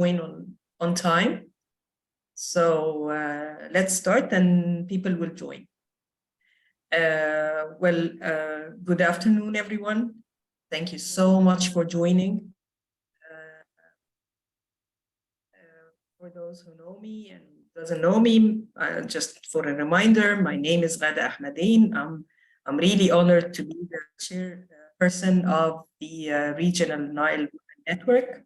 on time. So let's start and people will join. Good afternoon, everyone. Thank you so much for joining. For those who know me and doesn't know me, just for a reminder, my name is Ghada Ahmadin. I'm really honored to be the chairperson of the Regional Nile Network.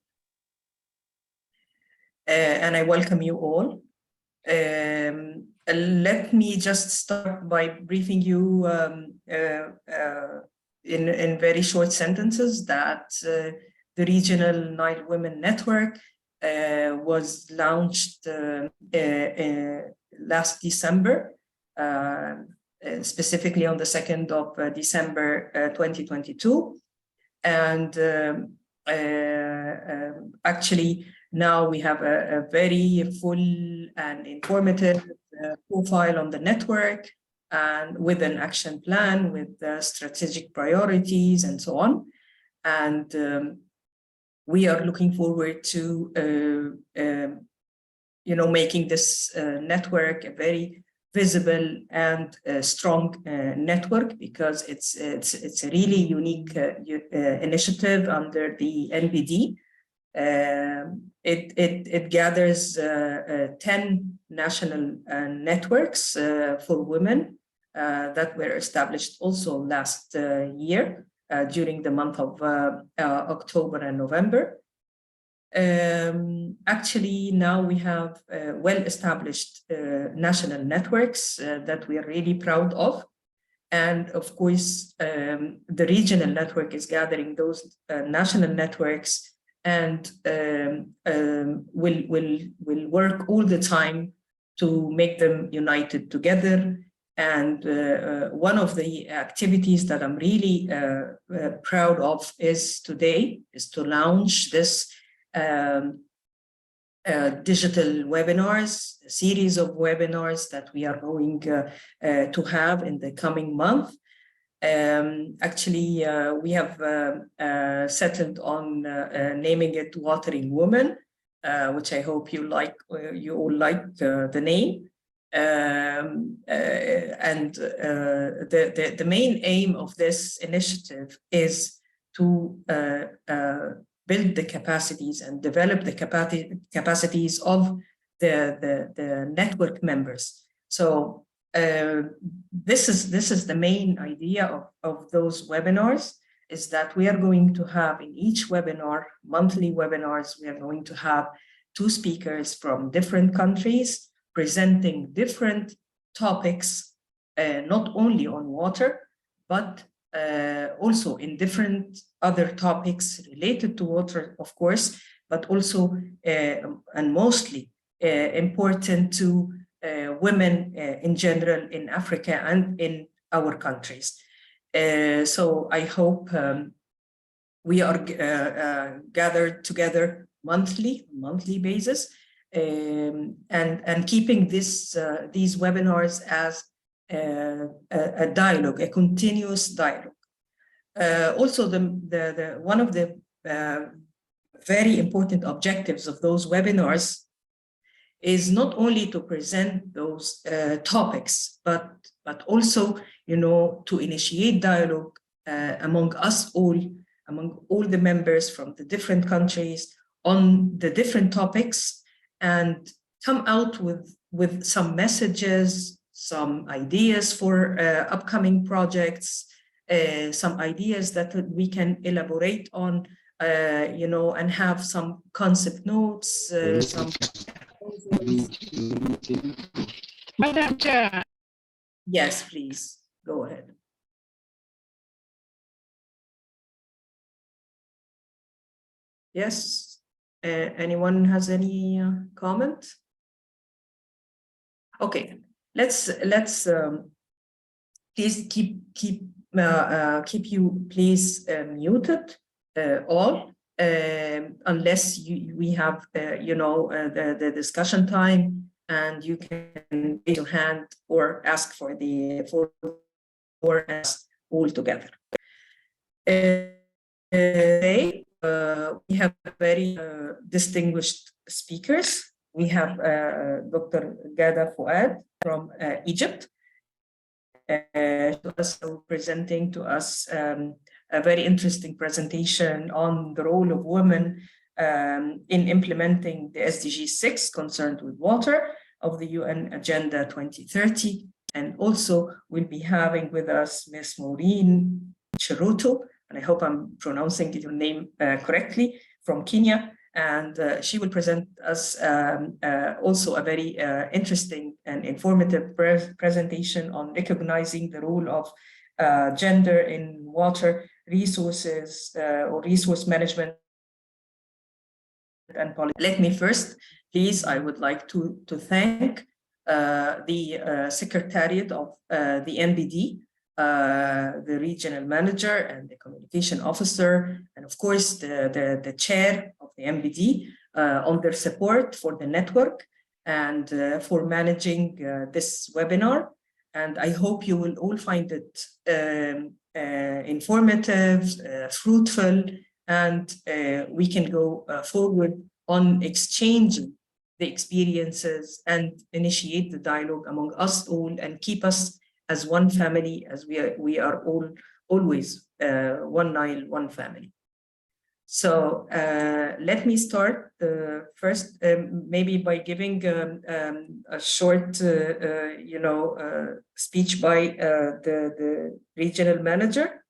And I welcome you all. Let me just start by briefing you in very short sentences that the Regional Nile Women Network was launched last December, specifically on the 2nd of December 2022. And actually, now we have a very full and informative profile on the network, and with an action plan, with strategic priorities and so on. And we are looking forward to making this network a very visible and strong network, because it's a really unique initiative under the NBD. It gathers 10 national networks for women that were established also last year during the month of October and November. Actually, now we have well-established national networks that we are really proud of. And of course, the regional network is gathering those national networks and will work all the time to make them united together. And one of the activities that I'm really proud of is today is to launch this digital webinars, a series of webinars that we are going to have in the coming month. Actually, we have settled on naming it Watering Women, which I hope you like. You all like the name. The main aim of this initiative is to build the capacities and develop the capacities of the network members. So this is the main idea of those webinars, is that we are going to have in each webinar, monthly webinars, we are going to have 2 speakers from different countries presenting different topics, not only on water, but also in different other topics related to water, of course, but also and mostly important to women in general in Africa and in our countries. So I hope we are gathered together monthly basis, and keeping these webinars as a dialogue, a continuous dialogue. Also, one of the very important objectives of those webinars is not only to present those topics, but also, to initiate dialogue among us all, among all the members from the different countries on the different topics, and come out with some messages, some ideas for upcoming projects, some ideas that we can elaborate on, and have some concept notes, some. Madam Chair. Yes, please, go ahead. Yes, anyone has any comment? Okay, let's please keep you please muted all, unless we have the discussion time, and you can raise your hand or ask for us all together. Today we have very distinguished speakers. We have Dr. Gada Fouad from Egypt, also presenting to us a very interesting presentation on the role of women in implementing the SDG 6 concerned with water of the UN Agenda 2030. And also we'll be having with us Ms. Maureen Cheruto, and I hope I'm pronouncing your name correctly, from Kenya. And she will present us also a very interesting and informative presentation on recognizing the role of gender in water resources or resource management and policy. Let me first, please, I would like to thank the Secretariat of the NBD, the regional manager and the communication officer, and of course the chair of the NBD on their support for the network and for managing this webinar. And I hope you will all find it informative, fruitful, and we can go forward on exchanging the experiences and initiate the dialogue among us all and keep us as one family, as we are all always one Nile, one family. So let me start first, maybe by giving a short, speech by the regional manager.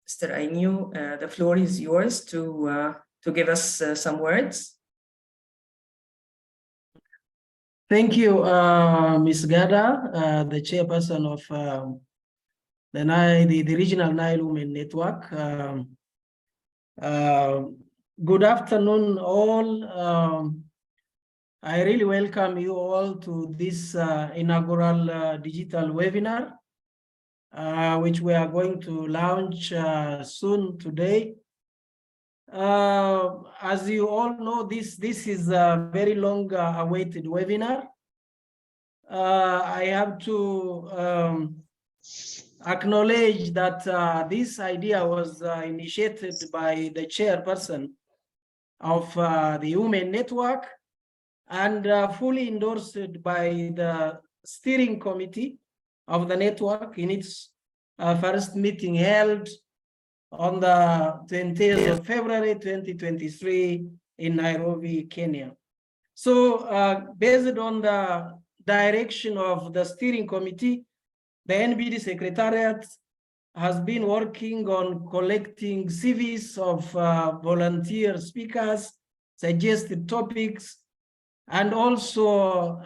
Mr. Ainu, the floor is yours to give us some words. Thank you, Ms. Gada, the chairperson of the Regional Nile Women Network. Good afternoon, all. I really welcome you all to this inaugural digital webinar, which we are going to launch soon today. As you all know, this is a very long awaited webinar. I have to acknowledge that this idea was initiated by the chairperson of the Women Network and fully endorsed by the steering committee of the network in its first meeting held on the 20th of February 2023 in Nairobi, Kenya. So based on the direction of the steering committee, the NBD Secretariat has been working on collecting CVs of volunteer speakers, suggested topics, and also,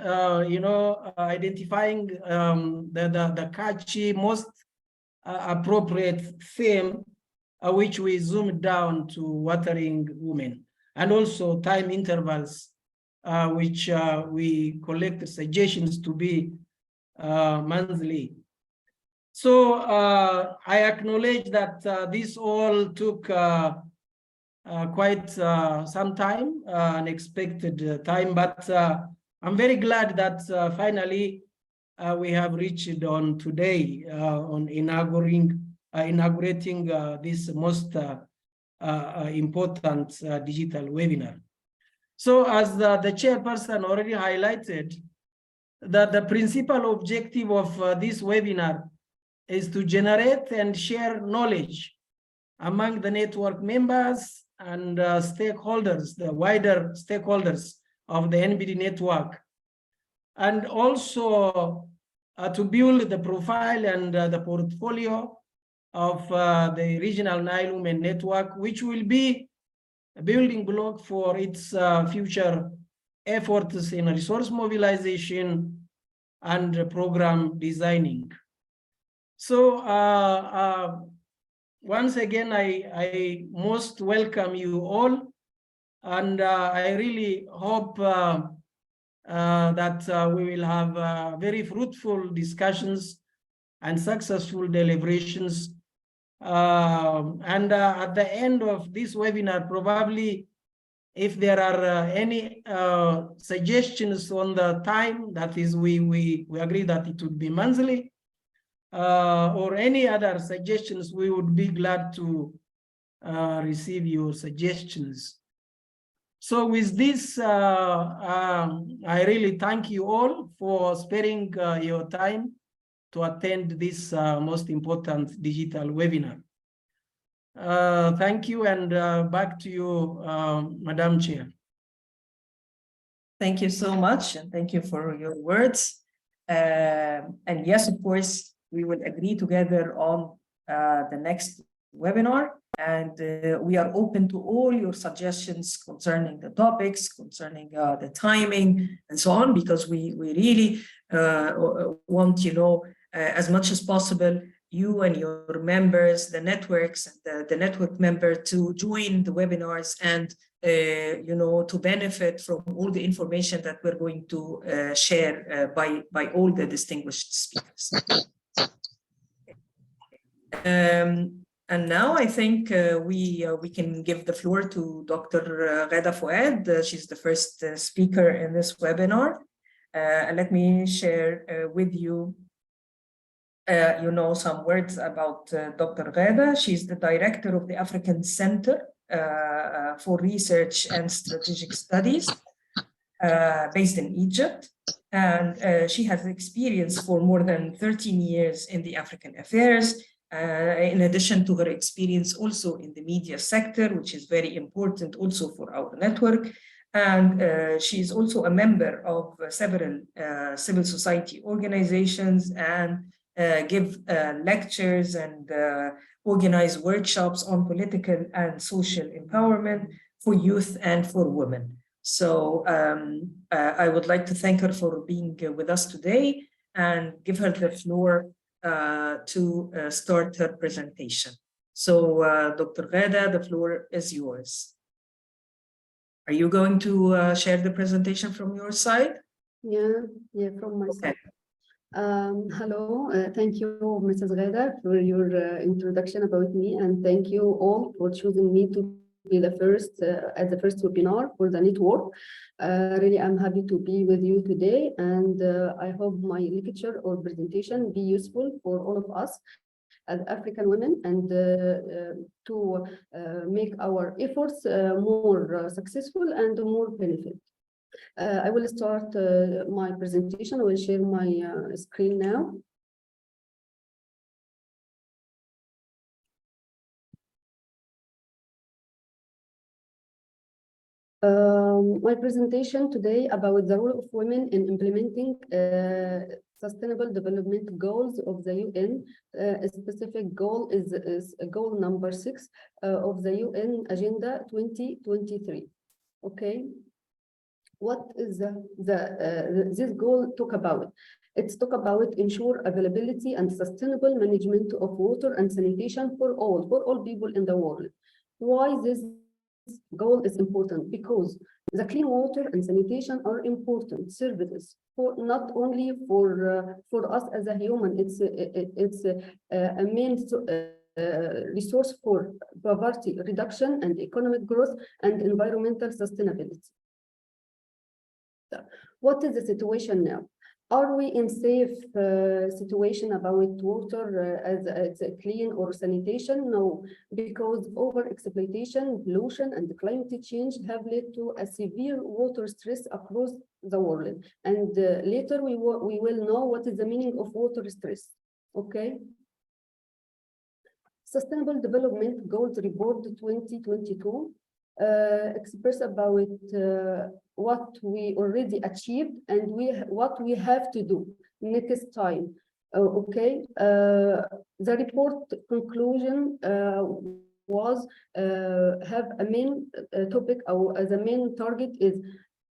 identifying the catchy, most appropriate theme, which we zoomed down to watering women, and also time intervals, which we collected suggestions to be monthly. So I acknowledge that this all took quite some time, unexpected time, but I'm very glad that finally we have reached on today on inaugurating this most important digital webinar. So as the chairperson already highlighted, that the principal objective of this webinar is to generate and share knowledge among the network members and stakeholders, the wider stakeholders of the NBD network, and also to build the profile and the portfolio of the Regional Nile Women Network, which will be a building block for its future efforts in resource mobilization and program designing. So once again, I most welcome you all, and I really hope that we will have very fruitful discussions and successful deliberations. And at the end of this webinar, probably if there are any suggestions on the time, that is, we agree that it would be monthly, or any other suggestions, we would be glad to receive your suggestions. So with this, I really thank you all for sparing your time to attend this most important digital webinar. Thank you, and back to you, Madam Chair. Thank you so much, and thank you for your words. And yes, of course, we will agree together on the next webinar, and we are open to all your suggestions concerning the topics, concerning the timing, and so on, because we really want, as much as possible, you and your members, the networks, the network member to join the webinars and to benefit from all the information that we're going to share by all the distinguished speakers. And now I think we can give the floor to Dr. Ghada Fouad. She's the first speaker in this webinar. And let me share with you some words about Dr. Ghada. She's the director of the African Center for Research and Strategic Studies based in Egypt. And she has experience for more than 13 years in the African affairs, in addition to her experience also in the media sector, which is very important also for our network. And she is also a member of several civil society organizations and give lectures and organize workshops on political and social empowerment for youth and for women. So I would like to thank her for being with us today and give her the floor to start her presentation. So Dr. Ghada, the floor is yours. Are you going to share the presentation from your side? Yeah, from my side. Hello, thank you, Mrs. Ghada, for your introduction about me, and thank you all for choosing me to be the first at the first webinar for the network. Really, I'm happy to be with you today, and I hope my lecture or presentation be useful for all of us as African women, and to make our efforts more successful and more benefit. I will start my presentation. I will share my screen now. My presentation today about the role of women in implementing Sustainable Development Goals of the UN. A specific goal is goal number 6 of the UN Agenda 2023. Okay. What is this goal talk about? It's talk about ensure availability and sustainable management of water and sanitation for all people in the world. Why this goal is important? Because the clean water and sanitation are important services for not only for us as a human. It's a main resource for poverty reduction and economic growth and environmental sustainability. What is the situation now? Are we in safe situation about water as clean or sanitation? No, because over-exploitation, pollution, and climate change have led to a severe water stress across the world. And later we will know what is the meaning of water stress. Okay. Sustainable Development Goals Report 2022 express about what we already achieved and what we have to do next time. Okay, the report conclusion was have a main topic, or the main target is,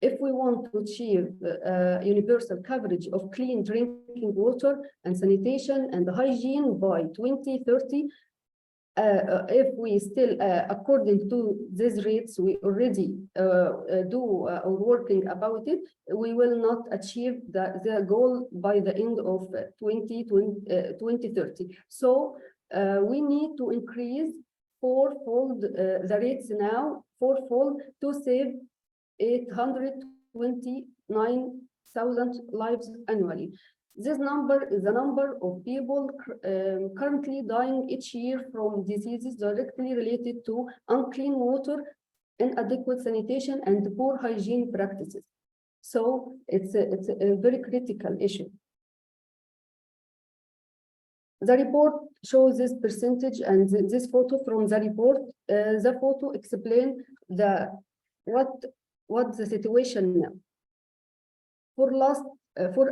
if we want to achieve universal coverage of clean drinking water and sanitation and hygiene by 2030, if we still, according to these rates, we already are working about it, we will not achieve the goal by the end of 2030. So we need to increase fourfold the rates now, fourfold, to save 829,000 lives annually. This number is the number of people currently dying each year from diseases directly related to unclean water, inadequate sanitation, and poor hygiene practices. So it's a very critical issue. The report shows this percentage, and this photo from the report. The photo explains what the situation now. For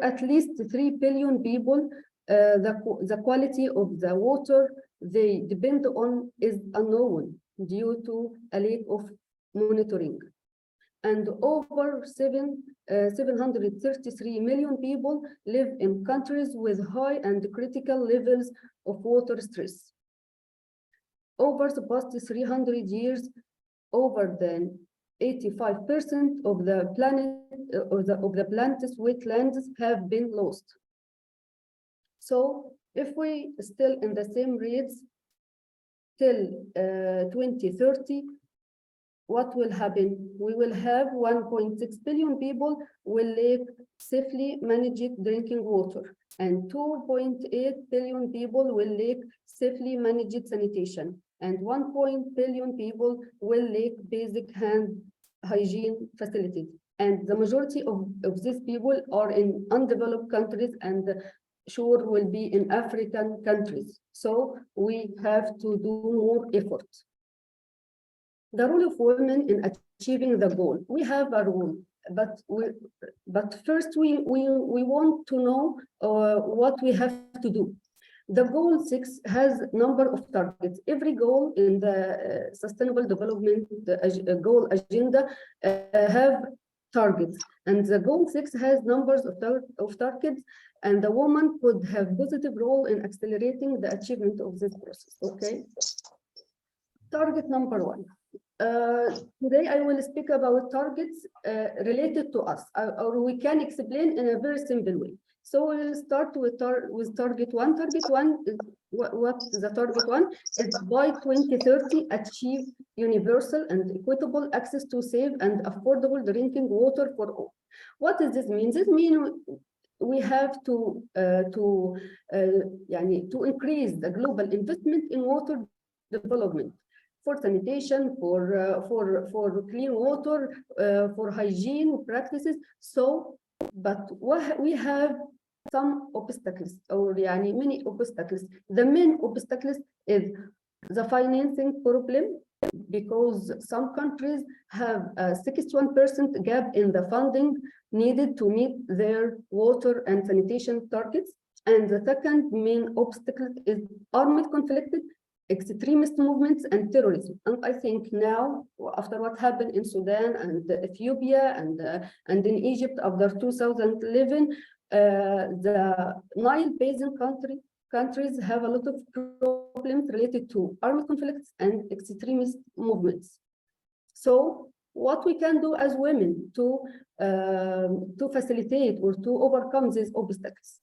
at least 3 billion people, the quality of the water they depend on is unknown due to a lack of monitoring. And over 733 million people live in countries with high and critical levels of water stress. Over the past 300 years, over than 85% of the planet of the planet's wetlands have been lost. So if we still in the same rates till 2030, what will happen? We will have 1.6 billion people will lack safely managed drinking water, and 2.8 billion people will lack safely managed sanitation, and 1 billion people will lack basic hand hygiene facilities. And the majority of these people are in undeveloped countries and sure will be in African countries. So we have to do more effort. The role of women in achieving the goal. We have a role, but first we want to know what we have to do. The goal 6 has number of targets. Every goal in the Sustainable Development Goal agenda have targets, and the goal 6 has numbers of targets, and the woman could have positive role in accelerating the achievement of this process. Okay. Target number 1. Today I will speak about targets related to us, or we can explain in a very simple way. So we'll start with target 1. Target 1 is what the target 1 is: by 2030 achieve universal and equitable access to safe and affordable drinking water for all. What does this mean? This means we have to increase the global investment in water development, for sanitation, for clean water, for hygiene practices. So, but we have some obstacles, or many obstacles. The main obstacles is the financing problem, because some countries have a 61% gap in the funding needed to meet their water and sanitation targets. And the second main obstacle is armed conflict, extremist movements, and terrorism. And I think now, after what happened in Sudan and Ethiopia and in Egypt after 2011, the Nile Basin countries have a lot of problems related to armed conflicts and extremist movements. So what we can do as women to facilitate or to overcome these obstacles?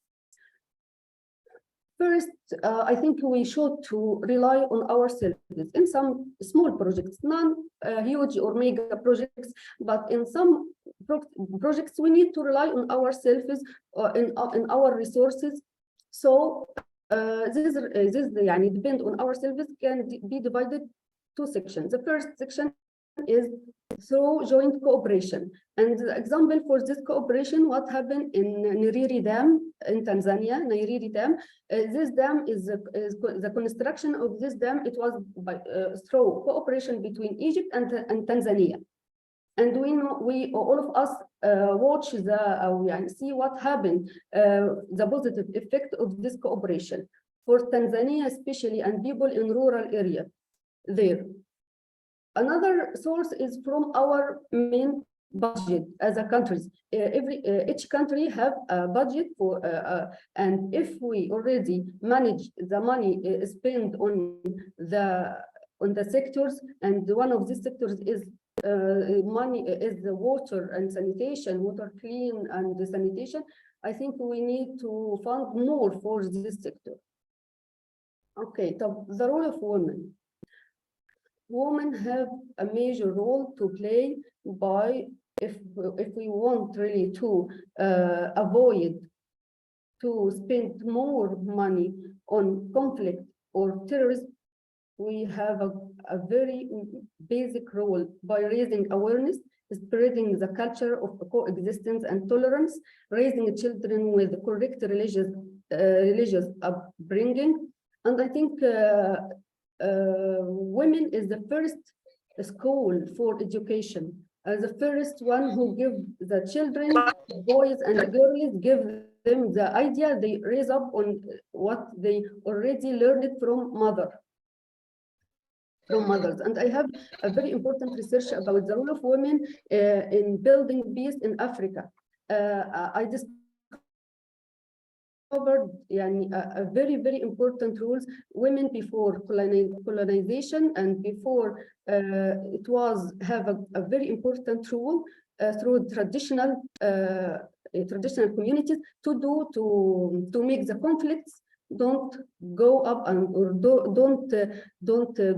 First, I think we should to rely on ourselves in some small projects, non-huge or mega projects, but in some projects we need to rely on ourselves in our resources. So this depend on ourselves can be divided 2 sections. The first section is through joint cooperation. And the example for this cooperation, what happened in Nyerere Dam in Tanzania, Nyerere Dam. This dam is the construction of this dam. It was through cooperation between Egypt and Tanzania. And we know, all of us watch see what happened, the positive effect of this cooperation for Tanzania especially, and people in rural area there. Another source is from our main budget as a countries. Each country have a budget for, and if we already manage the money spent on the sectors, and one of these sectors is money is the water and sanitation, water clean and the sanitation, I think we need to fund more for this sector. Okay, so the role of women. Women have a major role to play by, if we want really to avoid to spend more money on conflict or terrorism, we have a very basic role by raising awareness, spreading the culture of coexistence and tolerance, raising children with correct religious upbringing. And I think women is the first school for education, the first one who give the children, boys and girls, give them the idea they raise up on what they already learned from mothers. And I have a very important research about the role of women in building peace in Africa. I discovered a very important rules. Women before colonization and before it was have a very important role through traditional communities to make the conflicts don't go up or don't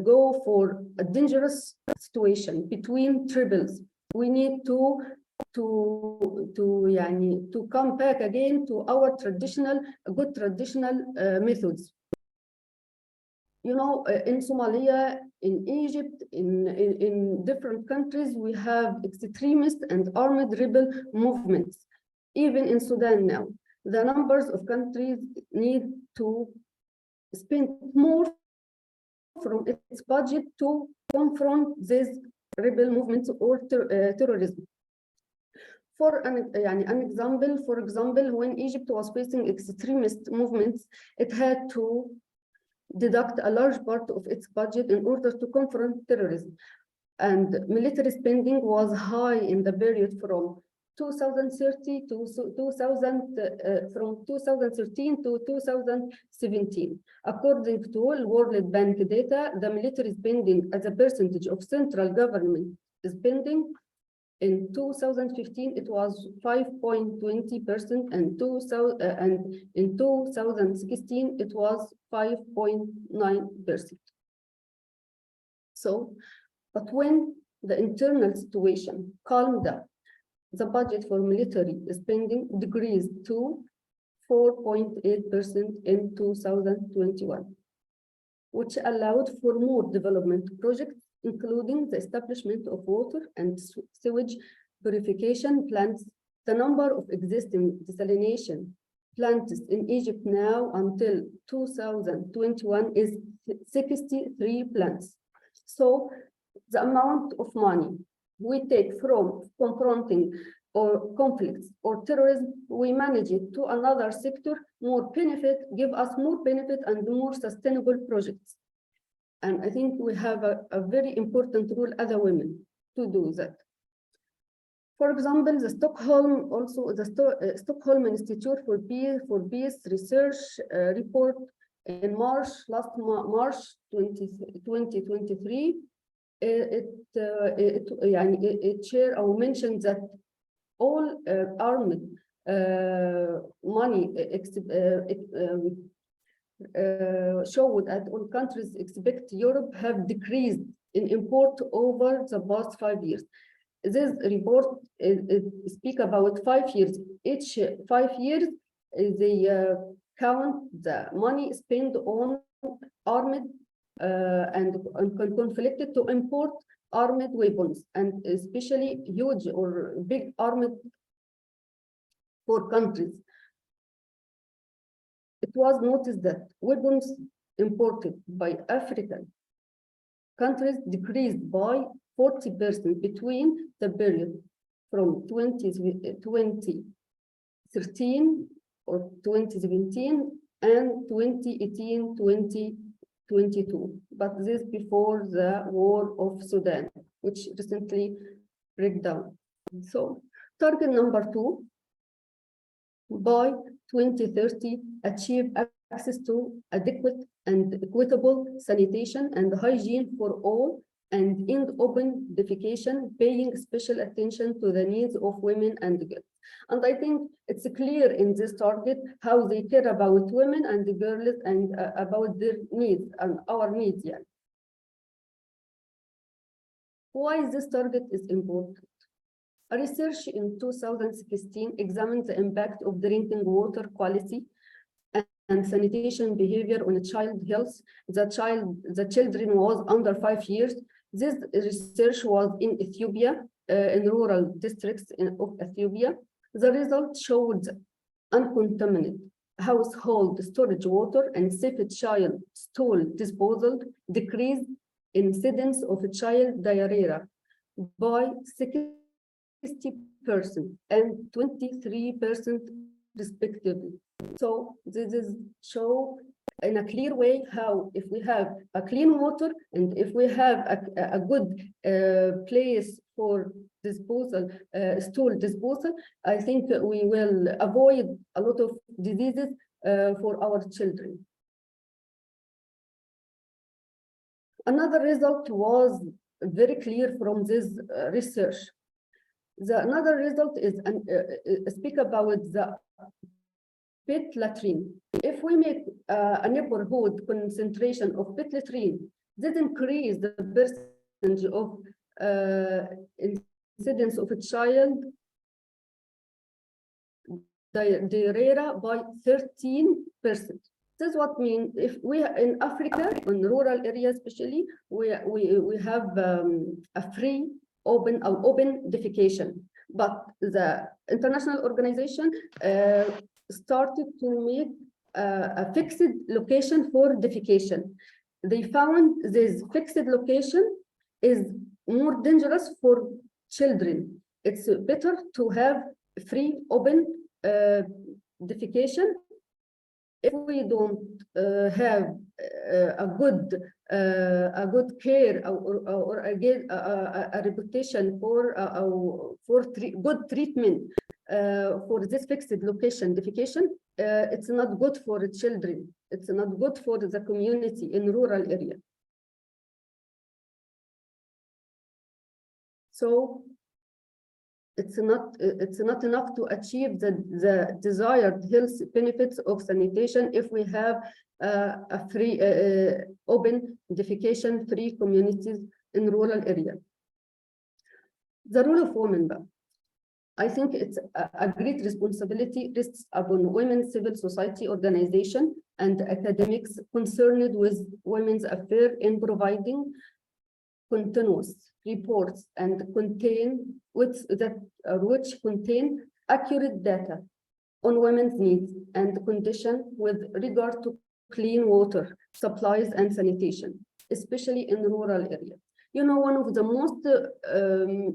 go for a dangerous situation between tribals. We need to come back again to our good traditional methods. You know, in Somalia, in Egypt, in different countries, we have extremist and armed rebel movements. Even in Sudan now, the numbers of countries need to spend more from its budget to confront these rebel movements or terrorism. For an example, when Egypt was facing extremist movements, it had to deduct a large part of its budget in order to confront terrorism. And military spending was high in the period from 2013 to 2017. According to World Bank data, the military spending as a percentage of central government spending in 2015 it was 5.20%, and in 2016 it was 5.9%. So, but when the internal situation calmed down, the budget for military spending decreased to 4.8% in 2021, which allowed for more development projects, including the establishment of water and sewage purification plants. The number of existing desalination plants in Egypt now until 2021 is 63 plants. So the amount of money we take from confronting or conflicts or terrorism, we manage it to another sector, give us more benefit and more sustainable projects. And I think we have a very important role as a women to do that. For example, the Stockholm Institute for Peace Research report in March 2023, it shared or mentioned that all armed money showed that all countries except Europe have decreased in import over the past 5 years. This report speaks about 5 years. Each 5 years, they count the money spent on armed and conflicted to import armed weapons, and especially huge or big armed for countries. It was noticed that weapons imported by African countries decreased by 40% between the period from 2013 or 2017 and 2018-2022. But this before the war of Sudan, which recently broke down. So target number 2, by 2030, achieve access to adequate and equitable sanitation and hygiene for all, and end open defecation, paying special attention to the needs of women and girls. And I think it's clear in this target how they care about women and the girls and about their needs and our needs. Yeah. Why this target is important? A research in 2016 examined the impact of drinking water quality and sanitation behavior on child health. The children was under 5 years. This research was in Ethiopia, in rural districts of Ethiopia. The results showed uncontaminated household storage water and safe child stool disposal decreased incidence of child diarrhea by 60% and 23% respectively. So this is show in a clear way how if we have a clean water and if we have a good place for disposal, stool disposal, I think we will avoid a lot of diseases for our children. Another result was very clear from this research. Another result is speak about the pit latrine. If we make a neighborhood concentration of pit latrine, this increase the percentage of incidence of a child diarrhea by 13%. This is what means if we in Africa, in rural areas especially, we have a free open defecation. But the international organization started to make a fixed location for defecation. They found this fixed location is more dangerous for children. It's better to have free open defecation. If we don't have a good care or a reputation for good treatment for this fixed location defecation, it's not good for the children. It's not good for the community in rural area. So it's not enough to achieve the desired health benefits of sanitation if we have a free open defecation free communities in rural area. The role of women, I think it's a great responsibility rests upon women's civil society organization and academics concerned with women's affairs in providing continuous reports and which contain accurate data on women's needs and condition with regard to clean water supplies and sanitation, especially in rural areas. You know, one of the most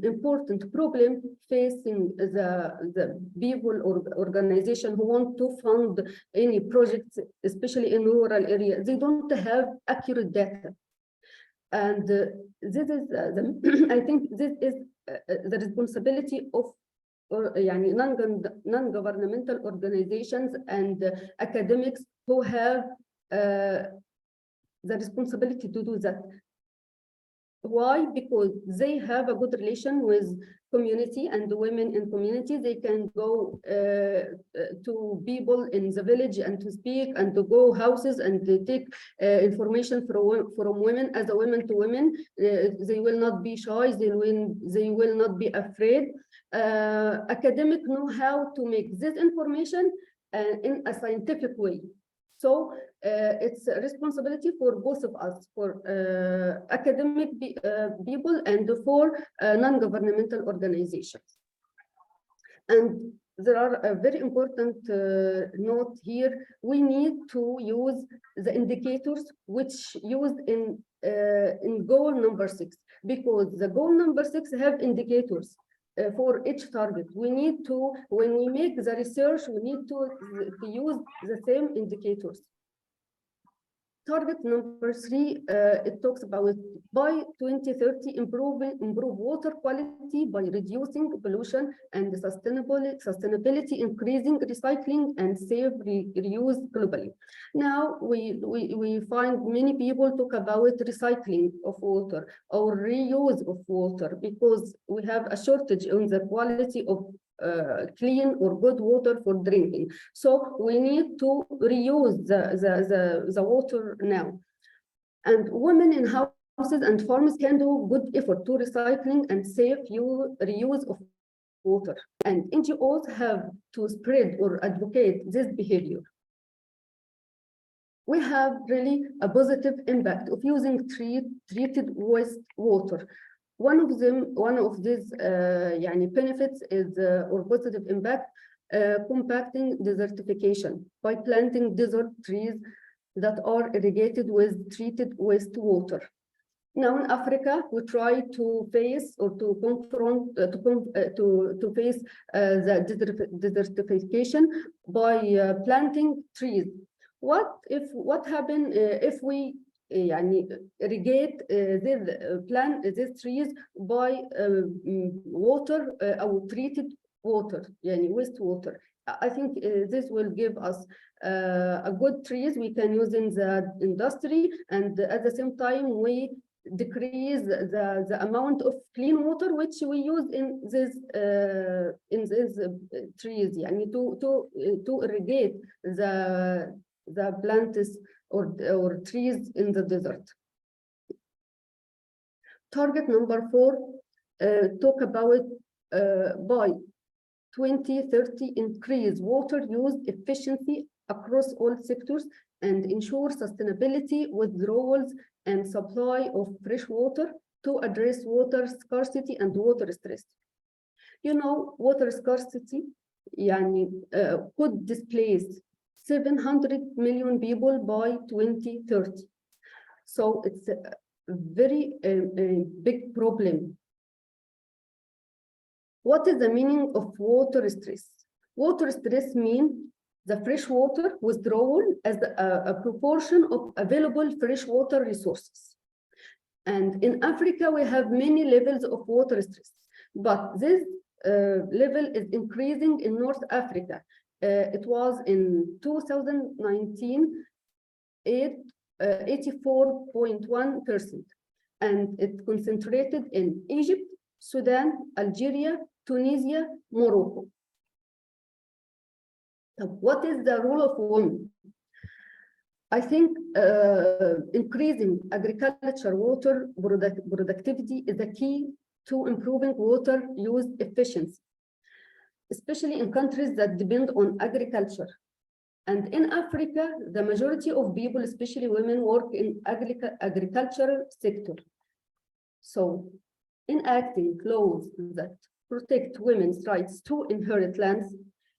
important problems facing the people or organization who want to fund any projects, especially in rural areas, they don't have accurate data. And this is, I think this is the responsibility of non-governmental organizations and academics who have the responsibility to do that. Why? Because they have a good relation with community and the women in community. They can go to people in the village and to speak and to go houses and they take information from women as a women to women. They will not be shy. They will not be afraid. Academics know how to make this information in a scientific way. So it's a responsibility for both of us, for academic people and for non-governmental organizations. And there are a very important note here. We need to use the indicators which used in goal number 6, because the goal number 6 have indicators for each target. We need to, when we make the research, we need to use the same indicators. Target number 3, it talks about by 2030 improve water quality by reducing pollution and sustainability, increasing recycling and safe reuse globally. Now we find many people talk about recycling of water or reuse of water because we have a shortage in the quality of clean or good water for drinking. So we need to reuse the water now. And women in houses and farms can do good effort to recycling and safe reuse of water. And NGOs have to spread or advocate this behavior. we have really a positive impact of using treated wastewater. One of these benefits is or positive impact, compacting desertification by planting desert trees that are irrigated with treated wastewater. Now in Africa, we try to face or to confront to face the desertification by planting trees. What happens if we irrigate these trees by water or treated water, wastewater? I think this will give us a good trees we can use in the industry, and at the same time we decrease the amount of clean water which we use in these trees, to irrigate the plants or trees in the desert. Target number 4 talk about by 2030 increase water use efficiency across all sectors and ensure sustainability withdrawals and supply of fresh water to address water scarcity and water stress. Water scarcity could displace 700 million people by 2030. So it's a very big problem. What is the meaning of water stress? Water stress means the freshwater withdrawal as a proportion of available freshwater resources. And in Africa, we have many levels of water stress, but this level is increasing in North Africa. It was in 2019, 84.1%, and it concentrated in Egypt, Sudan, Algeria, Tunisia, Morocco. What is the role of women? I think increasing agriculture water productivity is the key to improving water use efficiency, especially in countries that depend on agriculture. And in Africa, the majority of people, especially women, work in agricultural sector. So enacting laws that protect women's rights to inherit lands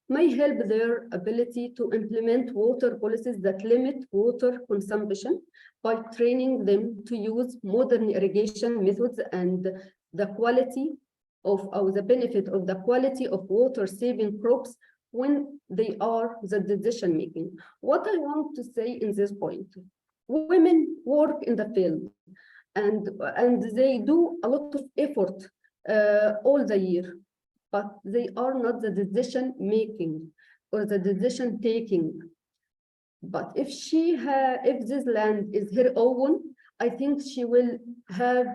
may help their ability to implement water policies that limit water consumption by training them to use modern irrigation methods and the quality of, or the benefit of the quality of water-saving crops when they are the decision making. What I want to say in this point, women work in the field and they do a lot of effort all the year, but they are not the decision making or the decision taking. But if if this land is her own, I think she will have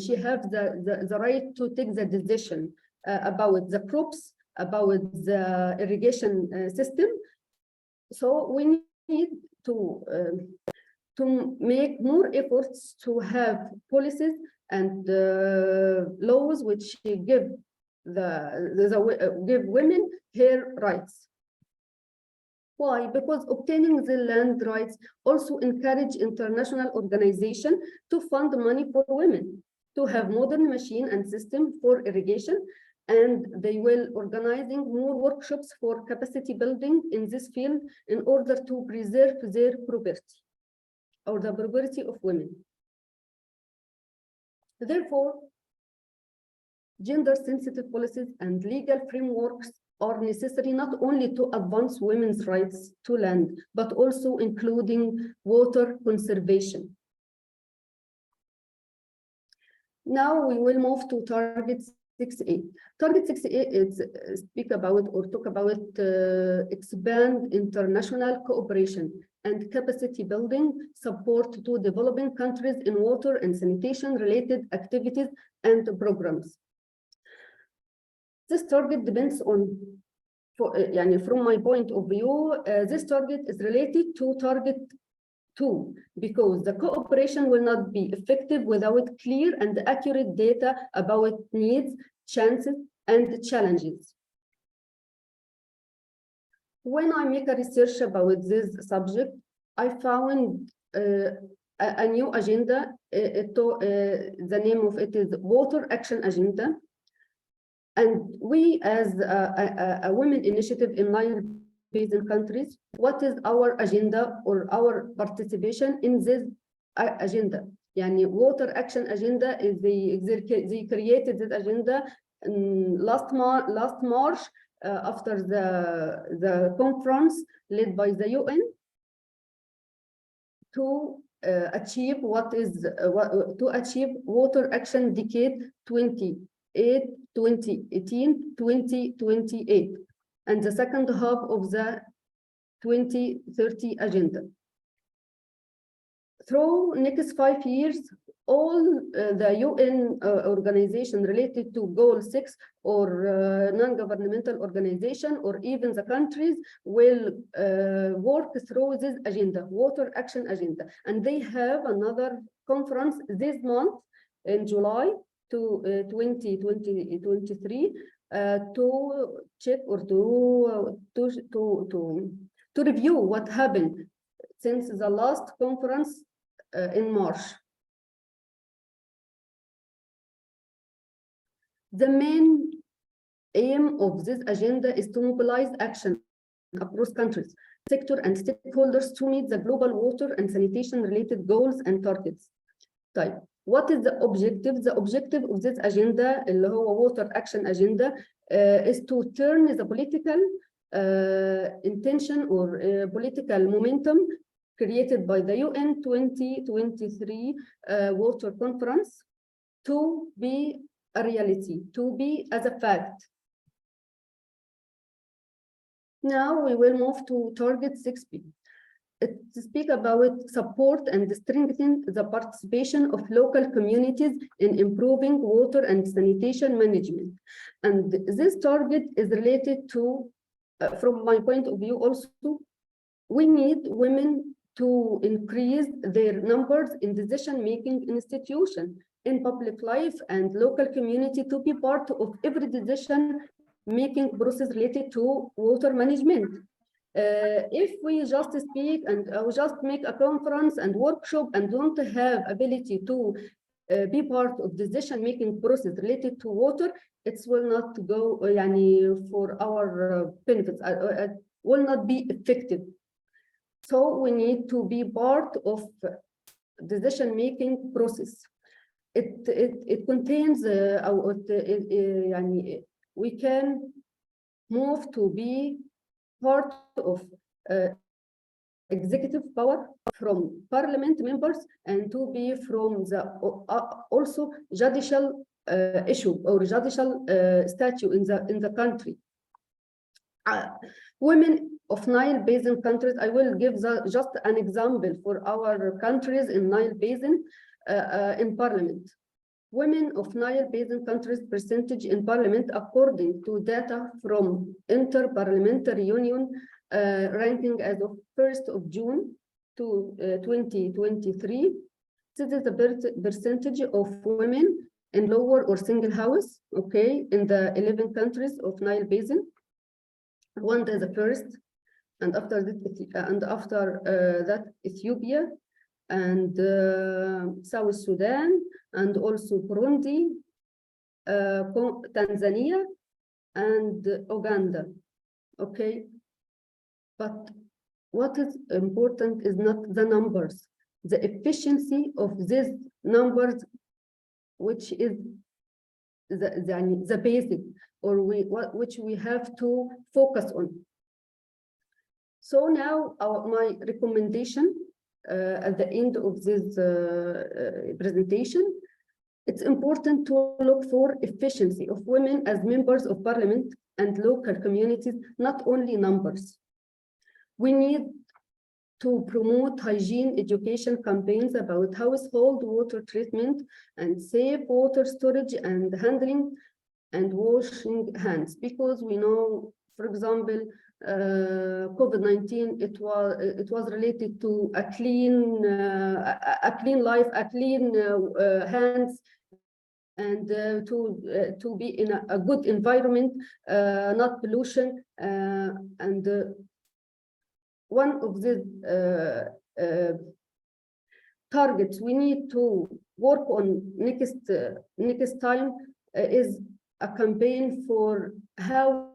she have the right to take the decision about the crops, about the irrigation system. So we need to make more efforts to have policies and laws which give give women her rights. Why? Because obtaining the land rights also encourage international organizations to fund money for women, to have modern machine and system for irrigation, and they will organizing more workshops for capacity building in this field in order to preserve their property or the property of women. Therefore, gender-sensitive policies and legal frameworks are necessary not only to advance women's rights to land, but also including water conservation. Now we will move to Target 6A. Target 6A is speak about or talk about expand international cooperation and capacity building support to developing countries in water and sanitation related activities and programs. This target depends on, from my point of view, this target is related to Target 2, because the cooperation will not be effective without clear and accurate data about needs, chances, and challenges. When I make a research about this subject, I found a new agenda. The name of it is Water Action Agenda. And we, as a women initiative in Nile Basin countries, what is our agenda or our participation in this agenda? Yani Water Action Agenda is they created this agenda last March after the conference led by the UN to achieve to achieve Water Action Decade 2018-2028, and the second half of the 2030 agenda. Through next 5 years, all the UN organization related to Goal 6 or non-governmental organization or even the countries will work through this agenda, Water Action Agenda. And they have another conference this month in July to 2023 to check or to review what happened since the last conference in March. The main aim of this agenda is to mobilize action across countries, sector and stakeholders to meet the global water and sanitation related goals and targets. Type. What is the objective? The objective of this agenda, اللي هو Water Action Agenda, is to turn the political intention or political momentum created by the UN 2023 Water Conference to be a reality, to be as a fact. Now we will move to target 6B. To speak about support and strengthen the participation of local communities in improving water and sanitation management. And this target is related to, from my point of view also, we need women to increase their numbers in decision-making institutions in public life and local community to be part of every decision-making process related to water management. If we just speak and just make a conference and workshop and don't have ability to be part of decision-making process related to water, it will not go for our benefits, will not be effective. So we need to be part of decision-making process. It contains, we can move to be part of executive power from parliament members and to be from the also judicial issue or judicial statute in the country. Women of Nile Basin countries, I will give just an example for our countries in Nile Basin in parliament. Women of Nile Basin countries percentage in parliament according to data from Inter-Parliamentary Union ranking as of 1st of June to 2023. This is the percentage of women in lower or single house, okay, in the 11 countries of Nile Basin. Rwanda is the first, and after that Ethiopia and South Sudan, and also Burundi, Tanzania, and Uganda. Okay, but what is important is not the numbers, the efficiency of these numbers, which is the basic, or which we have to focus on. So now my recommendation at the end of this presentation, it's important to look for efficiency of women as members of parliament and local communities, not only numbers. We need to promote hygiene education campaigns about household water treatment and safe water storage and handling and washing hands, because we know, for example, COVID-19, it was related to a clean life, a clean hands, and to be in a good environment, not pollution. And one of the targets we need to work on next time is a campaign for how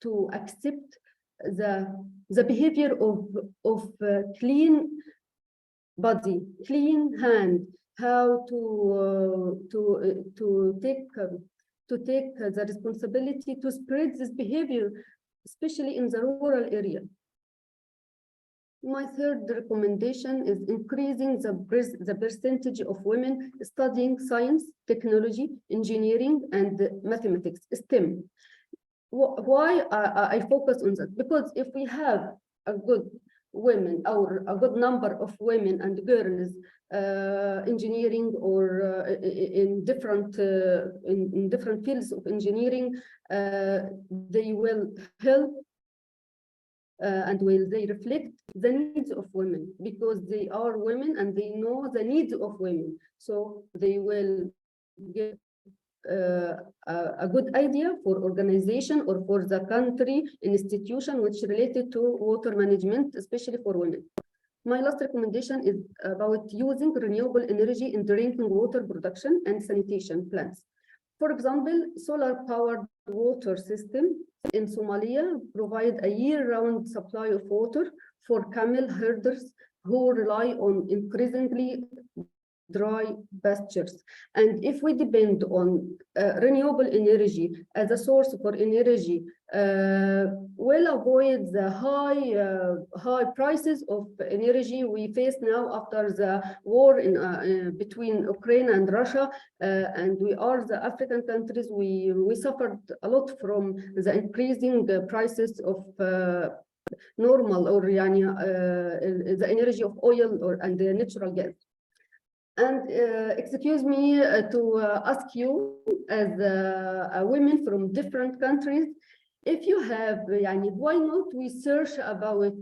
to accept the behavior of clean body, clean hand, how to take the responsibility to spread this behavior, especially in the rural area. My third recommendation is increasing the percentage of women studying science, technology, engineering, and mathematics, STEM. Why I focus on that? Because if we have a good women or a good number of women and girls engineering or in different fields of engineering, they will help and will they reflect the needs of women, because they are women and they know the needs of women. So they will give a good idea for organization or for the country institution which related to water management, especially for women. My last recommendation is about using renewable energy in drinking water production and sanitation plants. For example, solar-powered water system in Somalia provide a year-round supply of water for camel herders who rely on increasingly dry pastures. And if we depend on renewable energy as a source for energy, we'll avoid the high prices of energy we face now after the war between Ukraine and Russia. And we are the African countries, we suffered a lot from the increasing prices of normal or the energy of oil and the natural gas. And excuse me to ask you, as women from different countries, if you have, why not we search about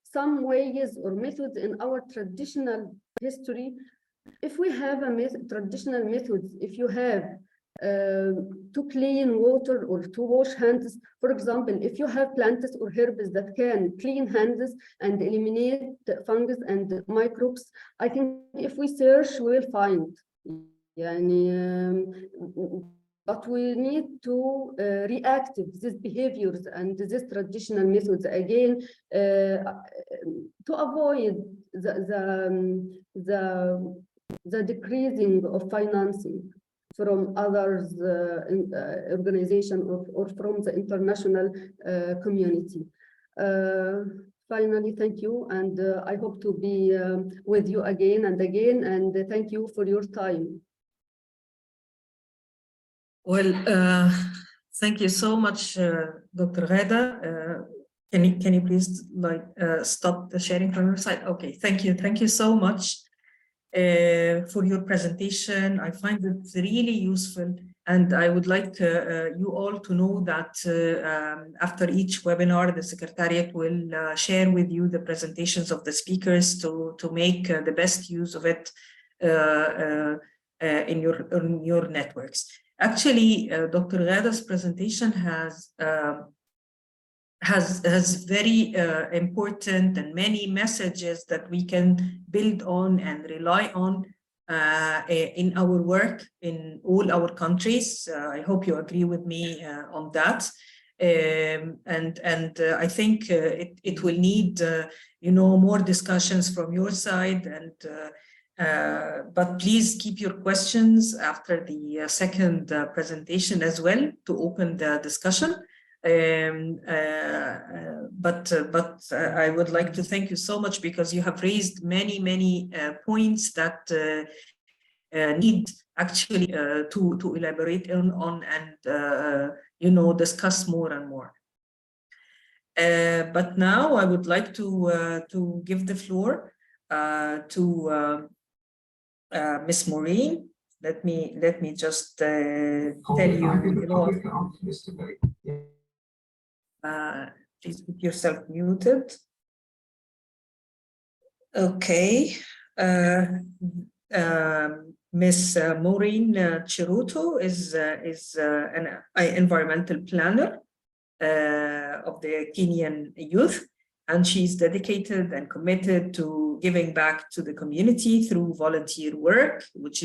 some ways or methods in our traditional history? If we have traditional methods, if you have to clean water or to wash hands, for example, if you have plants or herbs that can clean hands and eliminate fungus and microbes, I think if we search, we will find. But we need to react to these behaviors and these traditional methods again to avoid the decreasing of financing from others organization or from the international community. Finally, thank you, and I hope to be with you again and again, and thank you for your time. Well, thank you so much, Dr. Ghada. Can you please stop the sharing from your side? Okay, thank you so much for your presentation. I find it really useful, and I would like you all to know that after each webinar, the Secretariat will share with you the presentations of the speakers to make the best use of it in your networks. Actually, Dr. Ghada's presentation has very important and many messages that we can build on and rely on in our work in all our countries. I hope you agree with me on that. And I think it will need more discussions from your side, and but please keep your questions after the second presentation as well to open the discussion. But I would like to thank you so much, because you have raised many points that need actually to elaborate on and discuss more and more. But now I would like to give the floor to Miss Maureen. Let me just tell you. Please keep yourself muted. Okay. Miss Maureen Chiruto is an environmental planner of the Kenyan youth, and she's dedicated and committed to giving back to the community through volunteer work, which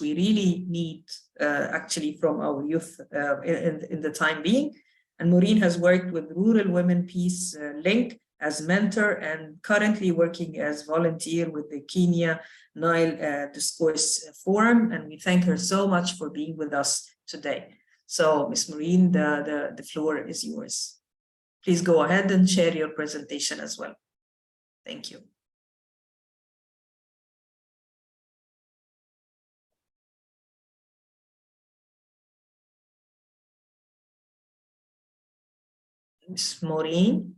we really need actually from our youth in the time being. And Maureen has worked with Rural Women Peace Link as mentor and currently working as volunteer with the Kenya Nile Discourse Forum. And we thank her so much for being with us today. So Ms. Maureen, the floor is yours. Please go ahead and share your presentation as well. Thank you. Ms. Maureen.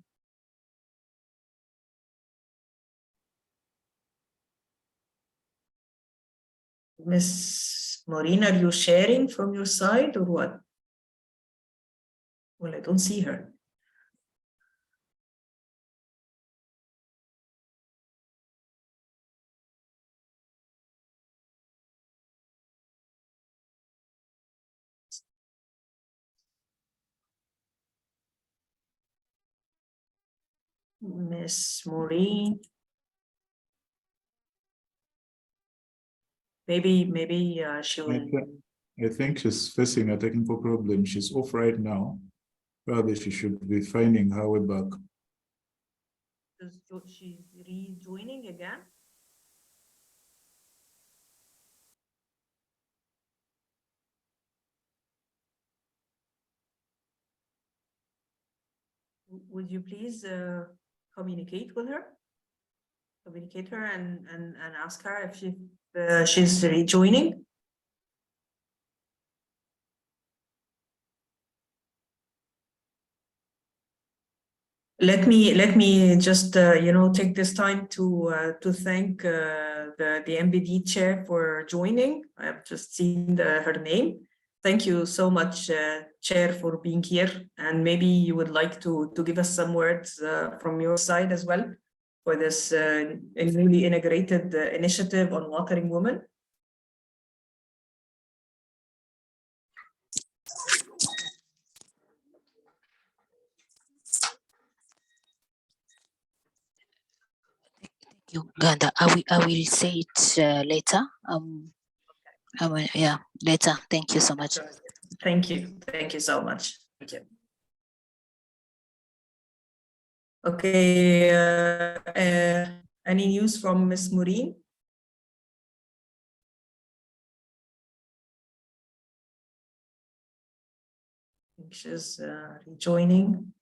Ms. Maureen, are you sharing from your side or what? Well, I don't see her. Miss Maureen. Maybe she will. I think she's facing a technical problem. She's off right now. Probably she should be finding her way back. She's rejoining again. Would you please communicate with her? Communicate her and ask her if she's rejoining. Let me just take this time to thank the MBD chair for joining. I've just seen her name. Thank you so much, Chair, for being here. And maybe you would like to give us some words from your side as well for this newly integrated initiative on watering women. You, Ganda. I will say it later. Yeah, later. Thank you so much. Thank you. Thank you so much. Thank you. Okay. Any news from Ms. Maureen? I think she's rejoining.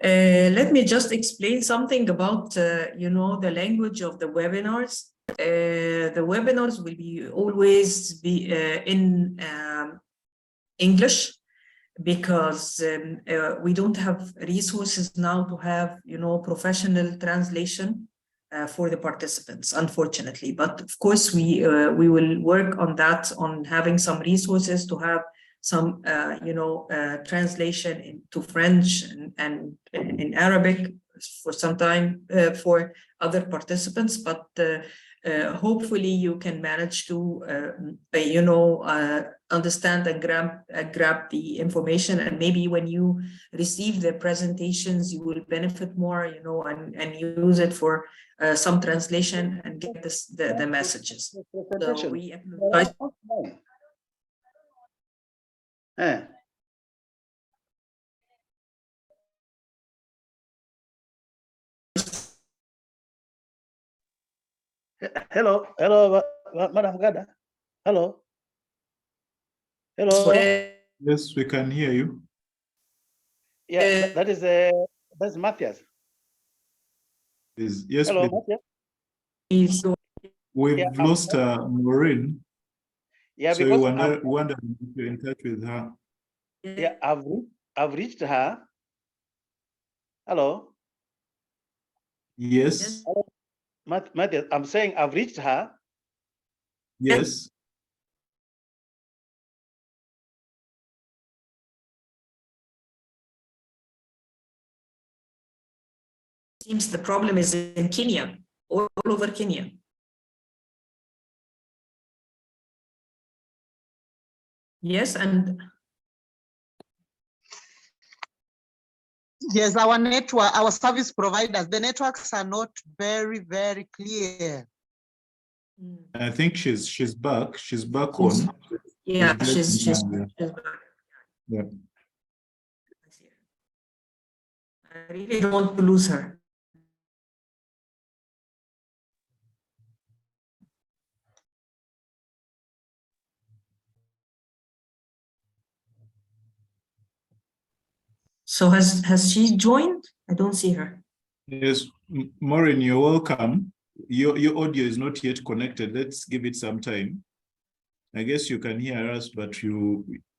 Let me just explain something about, the language of the webinars. The webinars will always be in English because we don't have resources now to have, professional translation for the participants, unfortunately. But of course, we will work on that, on having some resources to have some, translation into French and in Arabic for some time for other participants. But hopefully you can manage to, understand and grab the information. And maybe when you receive the presentations, you will benefit more, and use it for some translation and get the messages. So we acknowledge. Hello, Madam Gada. Hello. Yes, we can hear you. Yeah, that's Matthias. Yes, hello, please. Matthias. We've lost Maureen. Yeah, so because we wonder if you're in touch with her. Yeah, I've reached her. Hello. Yes. Hello. Matthias, I'm saying I've reached her. Yes. Seems the problem is in Kenya, all over Kenya. Yes, and Yes, our network, our service providers, the networks are not very, very clear. I think she's back. She's back on. Yeah, She's she's back. Yeah. I really don't want to lose her. So has she joined? I don't see her. Yes, Maureen, you're welcome. Your audio is not yet connected. Let's give it some time. I guess you can hear us, but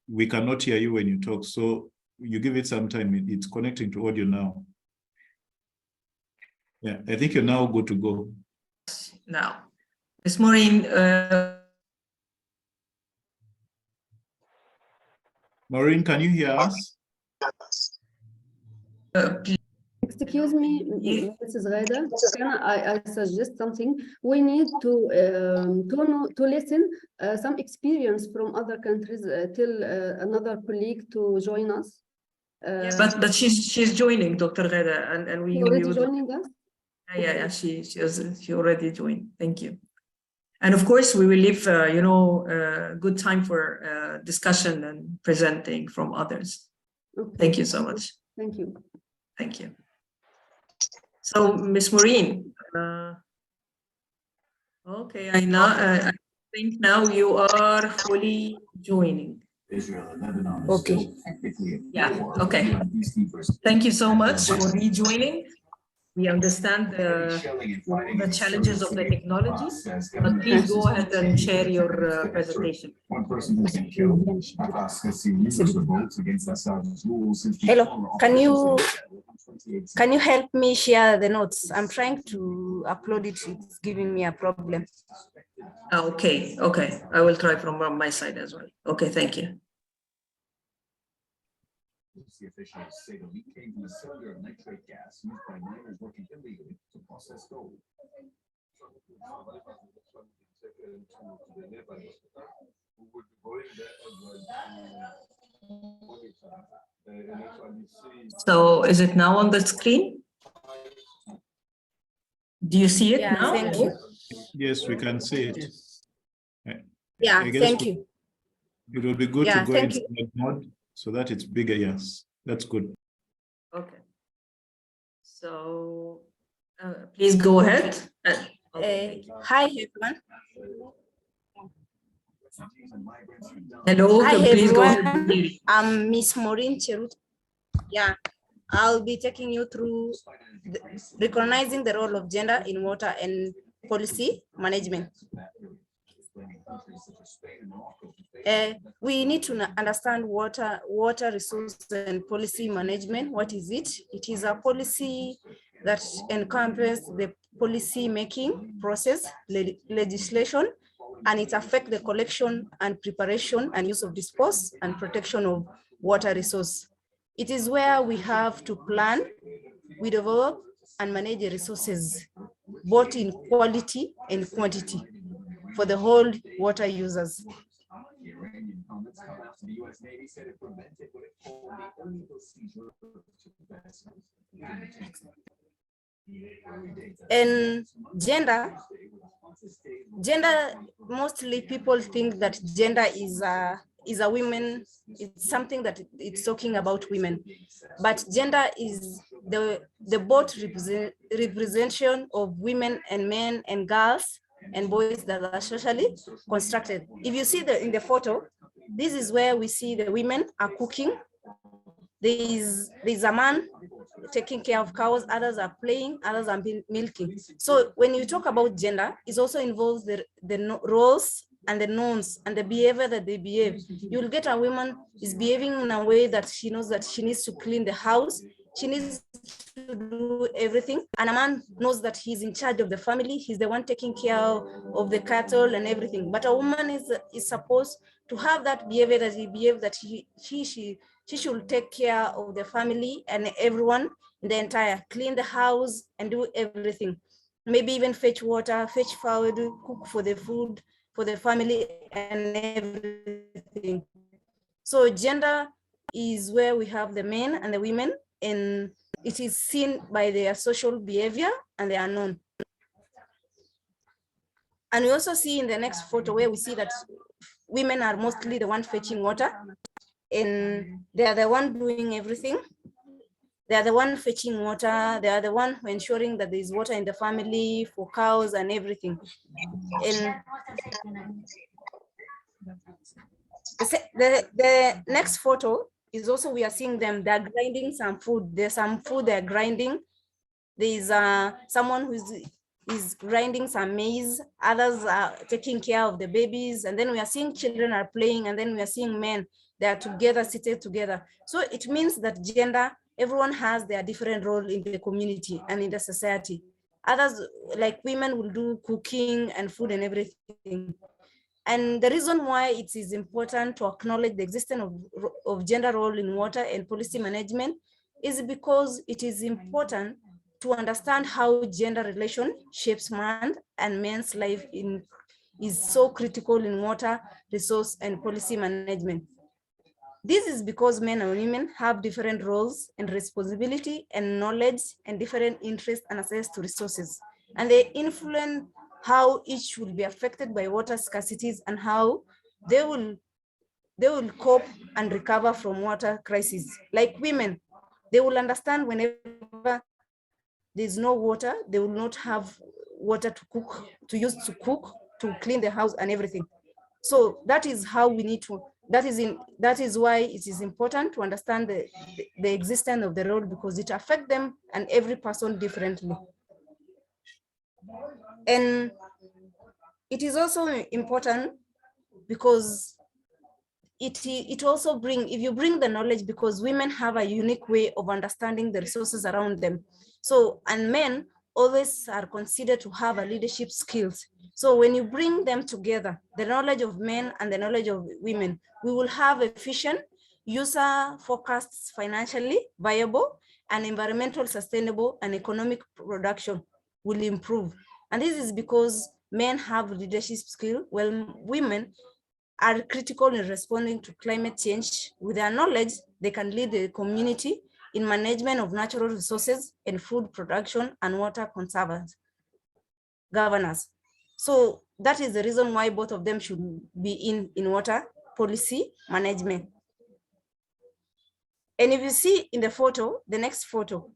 we cannot hear you when you talk. So you give it some time. It's connecting to audio now. Yeah, I think you're now good to go. Now, Ms. Maureen. Maureen, can you hear us? Excuse me, Mrs. Ghada, can I suggest something? We need to listen some experience from other countries till another colleague to join us. Yes, but she's joining, Dr. Ghada, and we already joining us. Yeah, she already joined. Thank you. And of course, we will leave good time for discussion and presenting from others. Okay. Thank you so much. Thank you. Thank you. So, Ms. Maureen, okay, I think now you are fully joining. Okay. Yeah, okay. Thank you so much for rejoining. We understand the challenges of the technology, but please go ahead and share your presentation. Hello, can you help me share the notes? I'm trying to upload it. It's giving me a problem. Okay, I will try from my side as well. Okay, thank you. Officials say the leak came from a cylinder of nitrate gas used by miners working illegally to process gold. So is it now on the screen? Do you see it now? Thank you. Yes, we can see it. Yeah, thank you. It will be good to go into that mode so that it's bigger. Yes, that's good. Okay. So please go ahead. Hi, everyone. Hello, hi, please everyone. go ahead. I'm Miss Maureen Cherut. Yeah, I'll be taking you through recognizing the role of gender in water and policy management. We need to understand water resource and policy management. What is it? It is a policy that encompasses the policy making process, legislation, and it affects the collection and preparation and use of dispose and protection of water resource. It is where we have to plan, we develop and manage the resources, both in quality and quantity for the whole water users. And gender, mostly people think that gender is a women, it's something that it's talking about women, but gender is the both representation of women and men and girls and boys that are socially constructed. If you see in the photo, this is where we see the women are cooking. There's a man taking care of cows, others are playing, others are milking. So when you talk about gender, it also involves the roles and the norms and the behavior that they behave. You'll get a woman is behaving in a way that she knows that she needs to clean the house, she needs to do everything, and a man knows that he's in charge of the family, he's the one taking care of the cattle and everything. But a woman is supposed to have that behavior that he behaves, that she should take care of the family and everyone in the entire, clean the house and do everything. Maybe even fetch water, fetch food, cook for the food for the family and everything. So gender is where we have the men and the women, and it is seen by their social behavior and they are known. And we also see in the next photo where we see that women are mostly the one fetching water, and they are the one doing everything. They are the one fetching water. They are the one ensuring that there is water in the family for cows and everything. And the next photo is also, we are seeing them, they're grinding some food. There's some food they're grinding. There's someone who is grinding some maize. Others are taking care of the babies. And then we are seeing children are playing, and then we are seeing men, they are together, seated together. So it means that gender, everyone has their different role in the community and in the society. Others, like women, will do cooking and food and everything. And the reason why it is important to acknowledge the existence of gender role in water and policy management is because it is important to understand how gender relation shapes man and men's life is so critical in water, resource, and policy management. This is because men and women have different roles and responsibility and knowledge and different interests and access to resources. And they influence how each will be affected by water scarcities and how they will cope and recover from water crises. Like women, they will understand whenever there's no water, they will not have water to cook, to use to cook, to clean the house and everything. So that is how we need to, that is why it is important to understand the existence of the role, because it affects them and every person differently. And it is also important because it also if you bring the knowledge, because women have a unique way of understanding the resources around them. So, and men always are considered to have a leadership skills. So when you bring them together, the knowledge of men and the knowledge of women, we will have efficient, user-focused, financially viable, and environmental sustainable and economic production will improve. And this is because men have leadership skill, while women are critical in responding to climate change. With their knowledge, they can lead the community in management of natural resources and food production and water governance. So that is the reason why both of them should be in water policy management. And if you see in the photo, the next photo,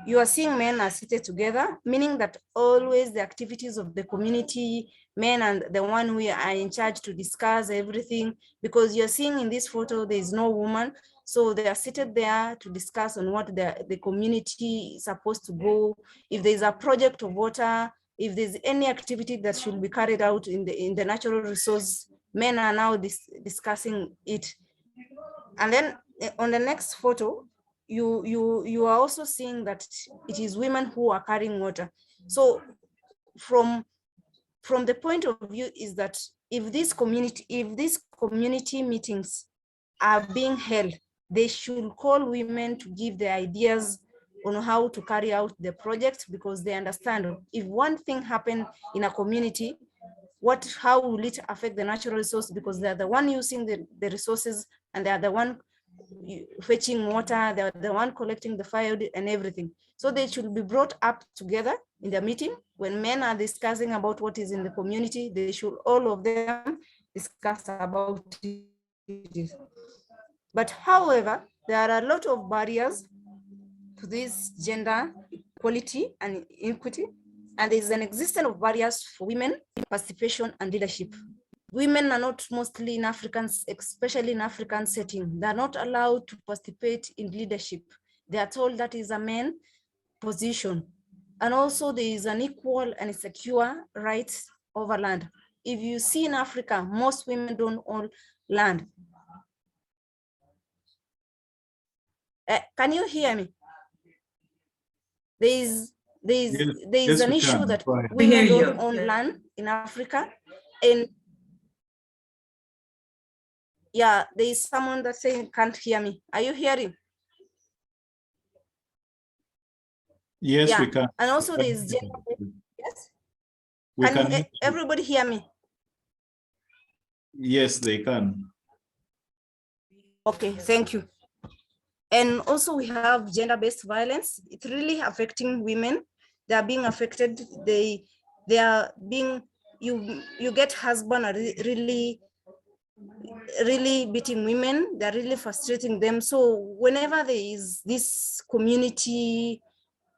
you are seeing men are seated together, meaning that always the activities of the community, men and the one who are in charge to discuss everything, because you're seeing in this photo, there is no woman. So they are seated there to discuss on what the community is supposed to go. If there's a project of water, if there's any activity that should be carried out in the natural resource, men are now discussing it. And then on the next photo, you are also seeing that it is women who are carrying water. So from the point of view is that if these community meetings are being held, they should call women to give their ideas on how to carry out the project, because they understand if one thing happened in a community, how will it affect the natural resource, because they're the one using the resources, and they are the one fetching water, they're the one collecting the firewood and everything. So they should be brought up together in the meeting. When men are discussing about what is in the community, they should all of them discuss about it. But however, there are a lot of barriers to this gender equality and equity, and there is an existence of barriers for women participation and leadership. Women are not mostly in Africans, especially in African setting. They're not allowed to participate in leadership. They are told that is a man position. And also there is an equal and secure rights over land. If you see in Africa, most women don't own land. Can you hear me? There is an issue that women don't own land in Africa. And yeah, there is someone that's saying can't hear me. Are you hearing? Yes, yeah. we can. And also there is gender. Yes. Can everybody hear me? Yes, they can. Okay, thank you. And also we have gender-based violence. It's really affecting women. They are being affected. They are being, you get husband are really beating women. They're really frustrating them. So whenever there is this community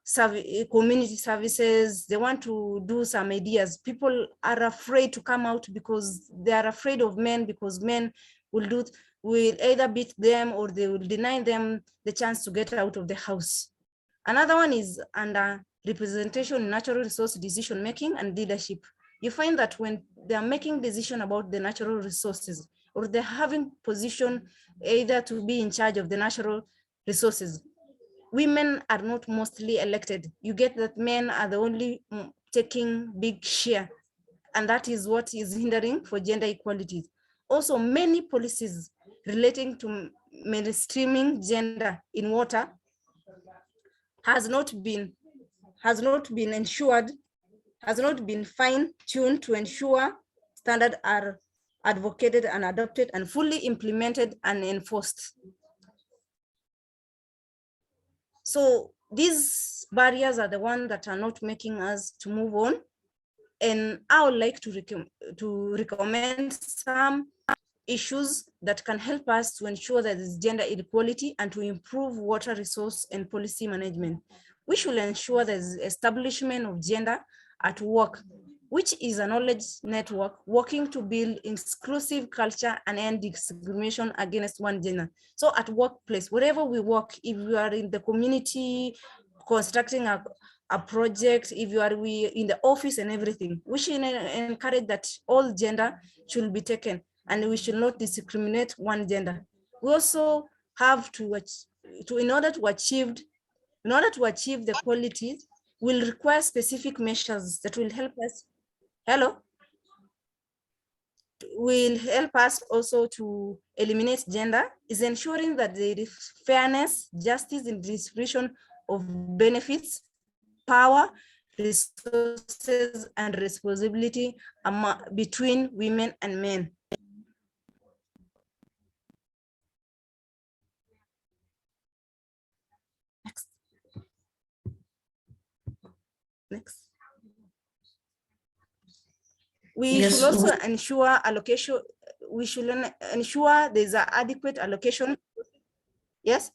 services, they want to do some ideas, people are afraid to come out because they are afraid of men, because men will either beat them or they will deny them the chance to get out of the house. Another one is under representation in natural resource decision making and leadership. You find that when they are making decision about the natural resources, or they're having position either to be in charge of the natural resources, women are not mostly elected. You get that men are the only taking big share, and that is what is hindering for gender equality. Also, many policies relating to mainstreaming gender in water has not been ensured, has not been fine-tuned to ensure standards are advocated and adopted and fully implemented and enforced. So these barriers are the ones that are not making us to move on. And I would like to recommend some issues that can help us to ensure that there's gender equality and to improve water resource and policy management. We should ensure there's establishment of gender at work, which is a knowledge network working to build inclusive culture and end discrimination against one gender. So at workplace, wherever we work, if you are in the community, constructing a project, if you are in the office and everything, we should encourage that all gender should be taken and we should not discriminate one gender. We also have to in order to achieve the qualities, will require specific measures that will help us, will help us also to eliminate gender, is ensuring that there is fairness, justice in distribution of benefits, power, resources, and responsibility between women and men. Next. We should also ensure allocation. We should ensure there's an adequate allocation, yes,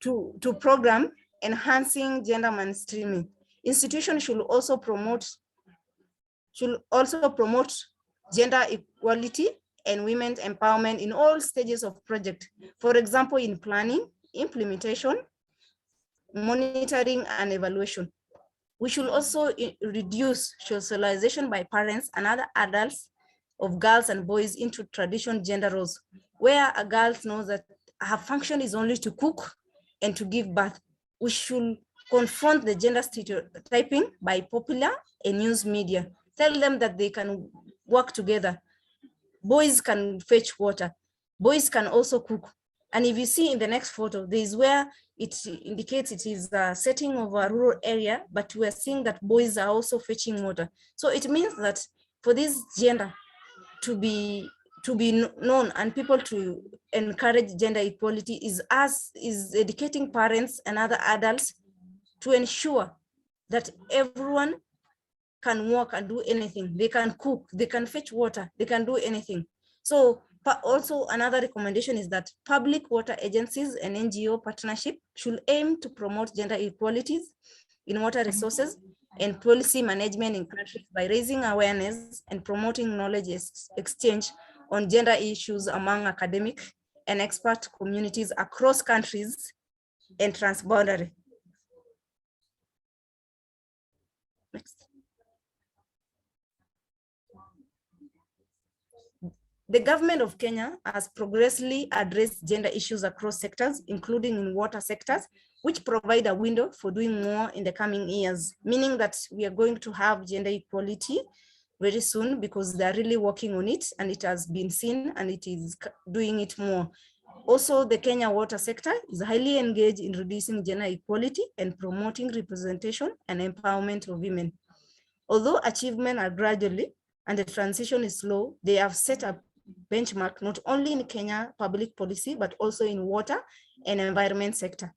to program enhancing gender mainstreaming. Institutions should also promote gender equality and women's empowerment in all stages of project. For example, in planning, implementation, monitoring, and evaluation. We should also reduce socialization by parents and other adults of girls and boys into traditional gender roles, where a girl knows that her function is only to cook and to give birth. We should confront the gender stereotyping by popular and news media. Tell them that they can work together. Boys can fetch water. Boys can also cook. And if you see in the next photo, there is where it indicates it is a setting of a rural area, but we are seeing that boys are also fetching water. So it means that for this gender to be known and people to encourage gender equality is educating parents and other adults to ensure that everyone can work and do anything. They can cook, they can fetch water, they can do anything. So also another recommendation is that public water agencies and NGO partnership should aim to promote gender equalities in water resources and policy management in countries by raising awareness and promoting knowledge exchange on gender issues among academic and expert communities across countries and transboundary. Next. The government of Kenya has progressively addressed gender issues across sectors, including in water sectors, which provide a window for doing more in the coming years, meaning that we are going to have gender equality very soon because they're really working on it and it has been seen and it is doing it more. Also, the Kenya water sector is highly engaged in reducing gender equality and promoting representation and empowerment of women. Although achievements are gradually and the transition is slow, they have set up benchmark, not only in Kenya public policy, but also in water and environment sector.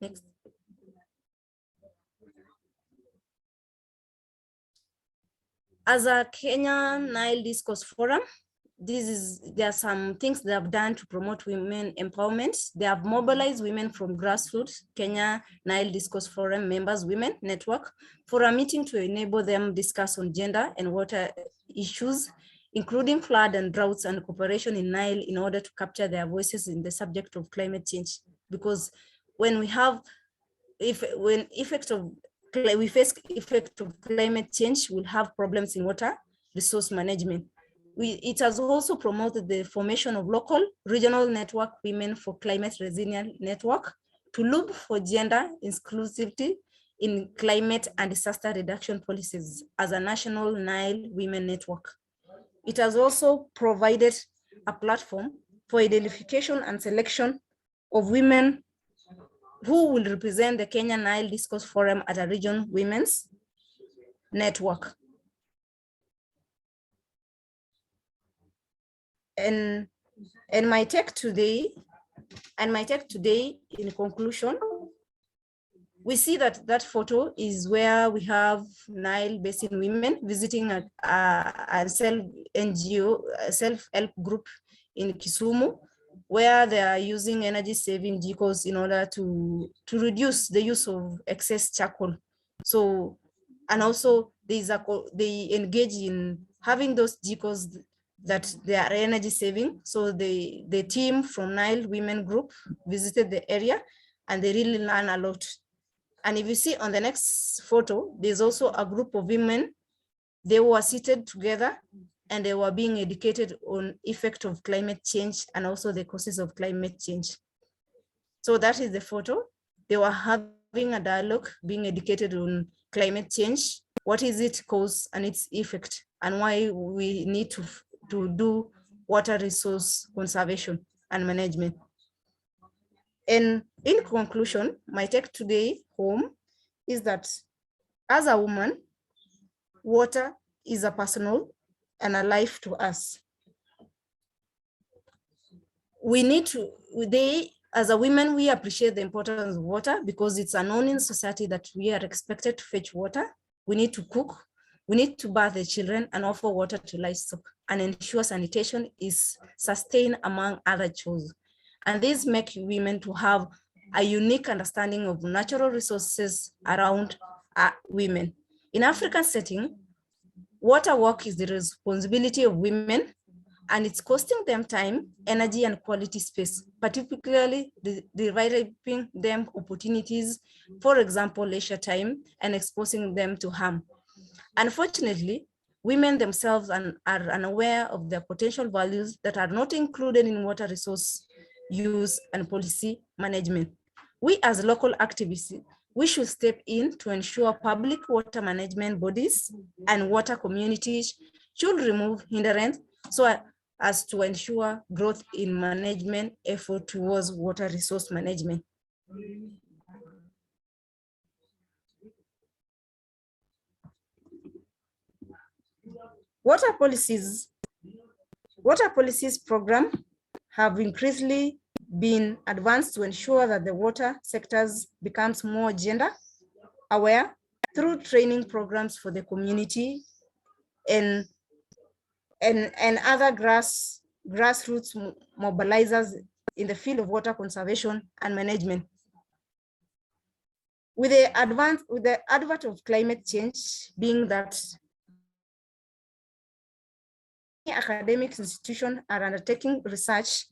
Next. As a Kenya Nile Discourse Forum, there are some things they have done to promote women empowerment. They have mobilized women from grassroots, Kenya Nile Discourse Forum members women network, for a meeting to enable them discuss on gender and water issues, including flood and droughts and cooperation in Nile, in order to capture their voices in the subject of climate change. Because when we have, we face effect of climate change, we'll have problems in water resource management. It has also promoted the formation of local regional network women for climate resilient network to look for gender inclusivity in climate and disaster reduction policies as a national Nile women network. It has also provided a platform for identification and selection of women who will represent the Kenya Nile Discourse Forum at a region women's network. And my take today, in conclusion, we see that photo is where we have Nile Basin women visiting a self-help group in Kisumu, where they are using energy saving decos in order to reduce the use of excess charcoal. So, and also they engage in having those decos that they are energy saving. So the team from Nile Women Group visited the area and they really learn a lot. And if you see on the next photo, there's also a group of women. They were seated together and they were being educated on effect of climate change and also the causes of climate change. So that is the photo. They were having a dialogue, being educated on climate change. What is its cause and its effect, and why we need to do water resource conservation and management. And in conclusion, my take today home is that as a woman, water is a personal and a life to us. We need to, as a woman, we appreciate the importance of water because it's unknown in society that we are expected to fetch water. We need to cook, we need to bathe the children and offer water to livestock and ensure sanitation is sustained among other chores. And this makes women to have a unique understanding of natural resources around women. In African setting, water work is the responsibility of women, and it's costing them time, energy, and quality space, particularly developing them opportunities, for example, leisure time, and exposing them to harm. Unfortunately, women themselves are unaware of their potential values that are not included in water resource use and policy management. We as local activists, we should step in to ensure public water management bodies and water communities should remove hindrance so as to ensure growth in management effort towards water resource management. Water policies program have increasingly been advanced to ensure that the water sectors becomes more gender aware through training programs for the community and other grassroots mobilizers in the field of water conservation and management. With the advent of climate change being that academic institutions are undertaking research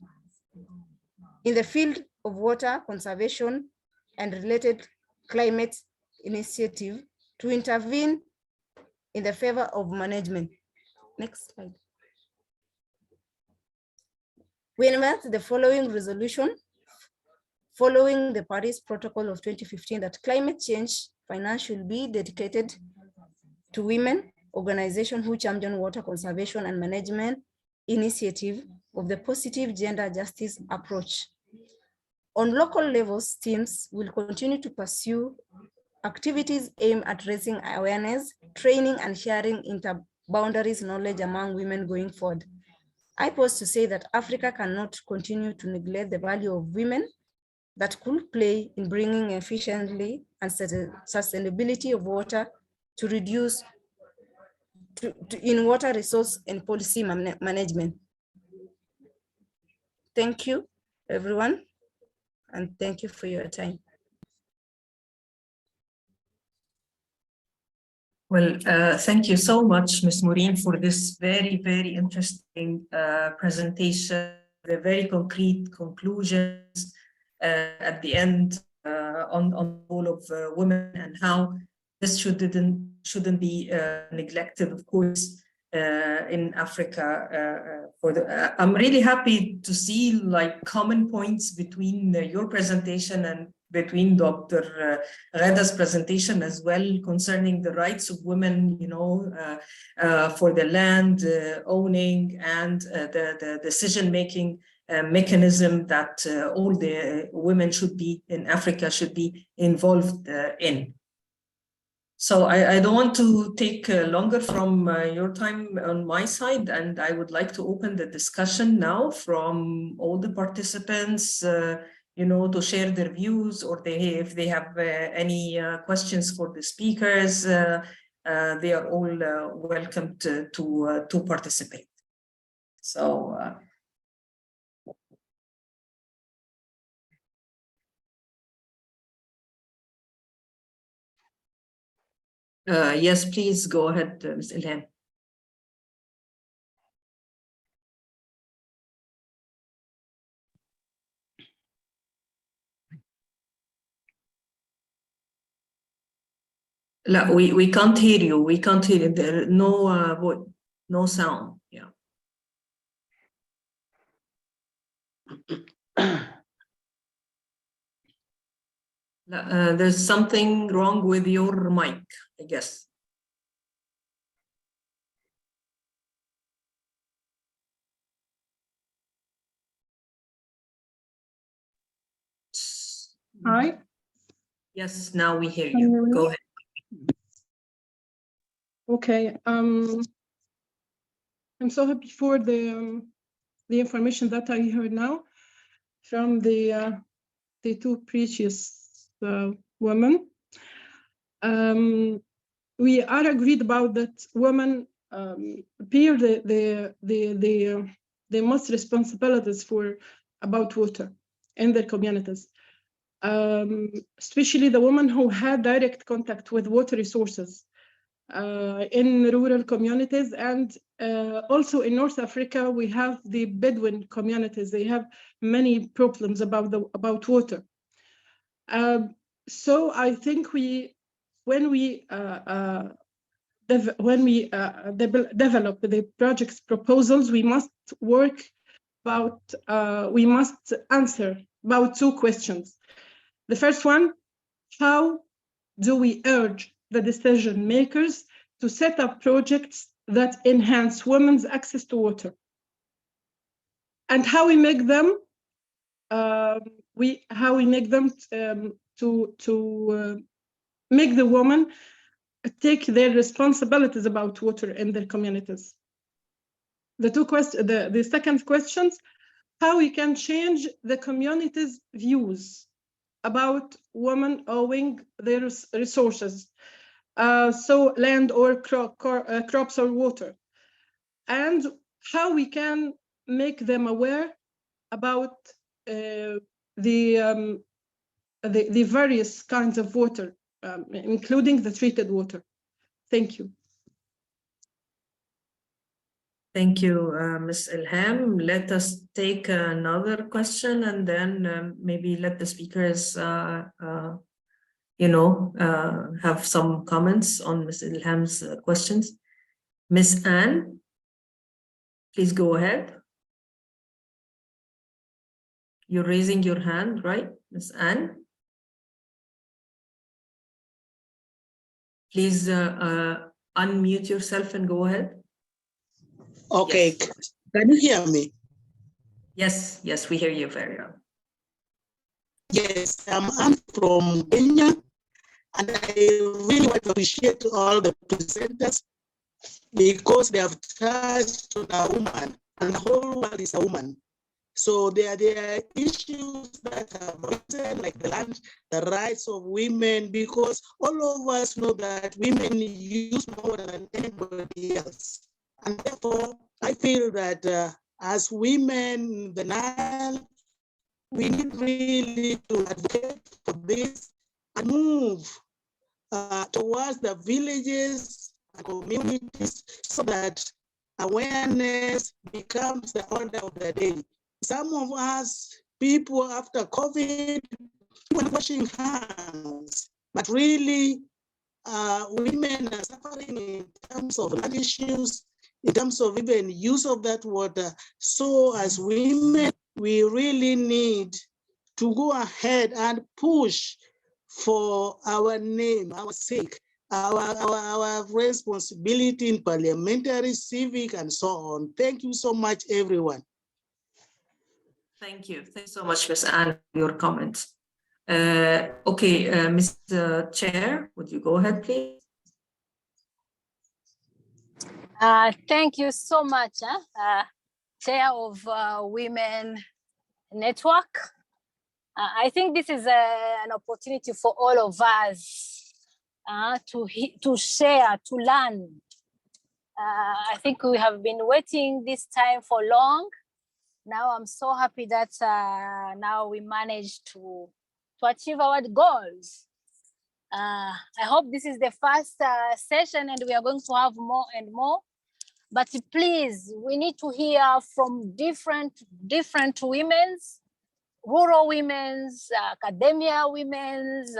in the field of water conservation and related climate initiative to intervene in the favor of management. Next slide. We invite the following resolution following the Paris Protocol of 2015 that climate change finance should be dedicated to women organizations who champion water conservation and management initiative of the positive gender justice approach. On local levels, teams will continue to pursue activities aim at raising awareness, training, and sharing inter-boundaries knowledge among women going forward. I pose to say that Africa cannot continue to neglect the value of women that could play in bringing efficiently and sustainability of water to reduce in water resource and policy management. Thank you, everyone, and thank you for your time. Well, thank you so much, Ms. Maureen, for this very, very interesting presentation, the very concrete conclusions at the end on the role of women and how this shouldn't be neglected, of course, in Africa. I'm really happy to see like common points between your presentation and between Dr. Gheda's presentation as well, concerning the rights of women, you know, for the land owning and the decision-making mechanism that all the women should be in Africa should be involved in. So I don't want to take longer from your time on my side, and I would like to open the discussion now from all the participants, you know, to share their views, or if they have any questions for the speakers, they are all welcome to participate. So. Yes, please go ahead, Ms. Ilham. No, we can't hear you. We can't hear you. There no no sound. Yeah. There's something wrong with your mic, I guess. Hi. Yes, now we hear you. Go ahead. Okay. I'm so happy for the information that I heard now from the two previous women. We are agreed about that women bear the most responsibilities about water in their communities, especially the women who had direct contact with water resources in rural communities, and also in North Africa we have the Bedouin communities. They have many problems about water. So I think when we develop the project's proposals, we must work about, we must answer about two questions. The first one, how do we urge the decision makers to set up projects that enhance women's access to water? And how we make them, make the women take their responsibilities about water in their communities. The second question, how we can change the community's views about women owning their resources, so land or crops or water, and how we can make them aware about the various kinds of water, including the treated water. Thank you. Thank you, Ms. Ilham. Let us take another question, and then maybe let the speakers, you know, have some comments on Ms. Ilham's questions. Ms. Anne, please go ahead. You're raising your hand, right, Ms. Anne? Please unmute yourself and go ahead. Okay, yes. Can you hear me? Yes, yes, we hear you very well. Yes, I'm from Kenya. And I really want to appreciate all the presenters because they have touched on a woman, and the whole world is a woman. So there are issues that have arisen, like the rights of women, because all of us know that women use more than anybody else. And therefore, I feel that as women, the Nile, we need really to advocate for this and move towards the villages and communities so that awareness becomes the order of the day. Some of us, people after COVID, were washing hands, but really women are suffering in terms of land issues, in terms of even use of that water. So as women, we really need to go ahead and push for our name, our sake, our responsibility in parliamentary, civic, and so on. Thank you so much, everyone. Thank you. Thanks so much, Ms. Anne, for your comments. Okay, Mr. Chair, would you go ahead, please? Thank you so much, Chair of Women Network. I think this is an opportunity for all of us to share, to learn. I think we have been waiting this time for long. Now I'm so happy that now we managed to achieve our goals. I hope this is the first session and we are going to have more and more. But please, we need to hear from different women's, rural women's, academia women's,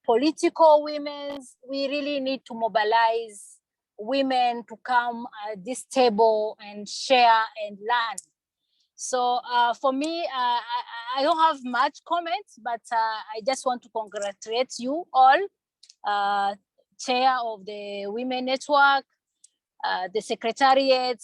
political women's. We really need to mobilize women to come at this table and share and learn. So for me, I don't have much comments, but I just want to congratulate you all, Chair of the Women Network, the Secretariat,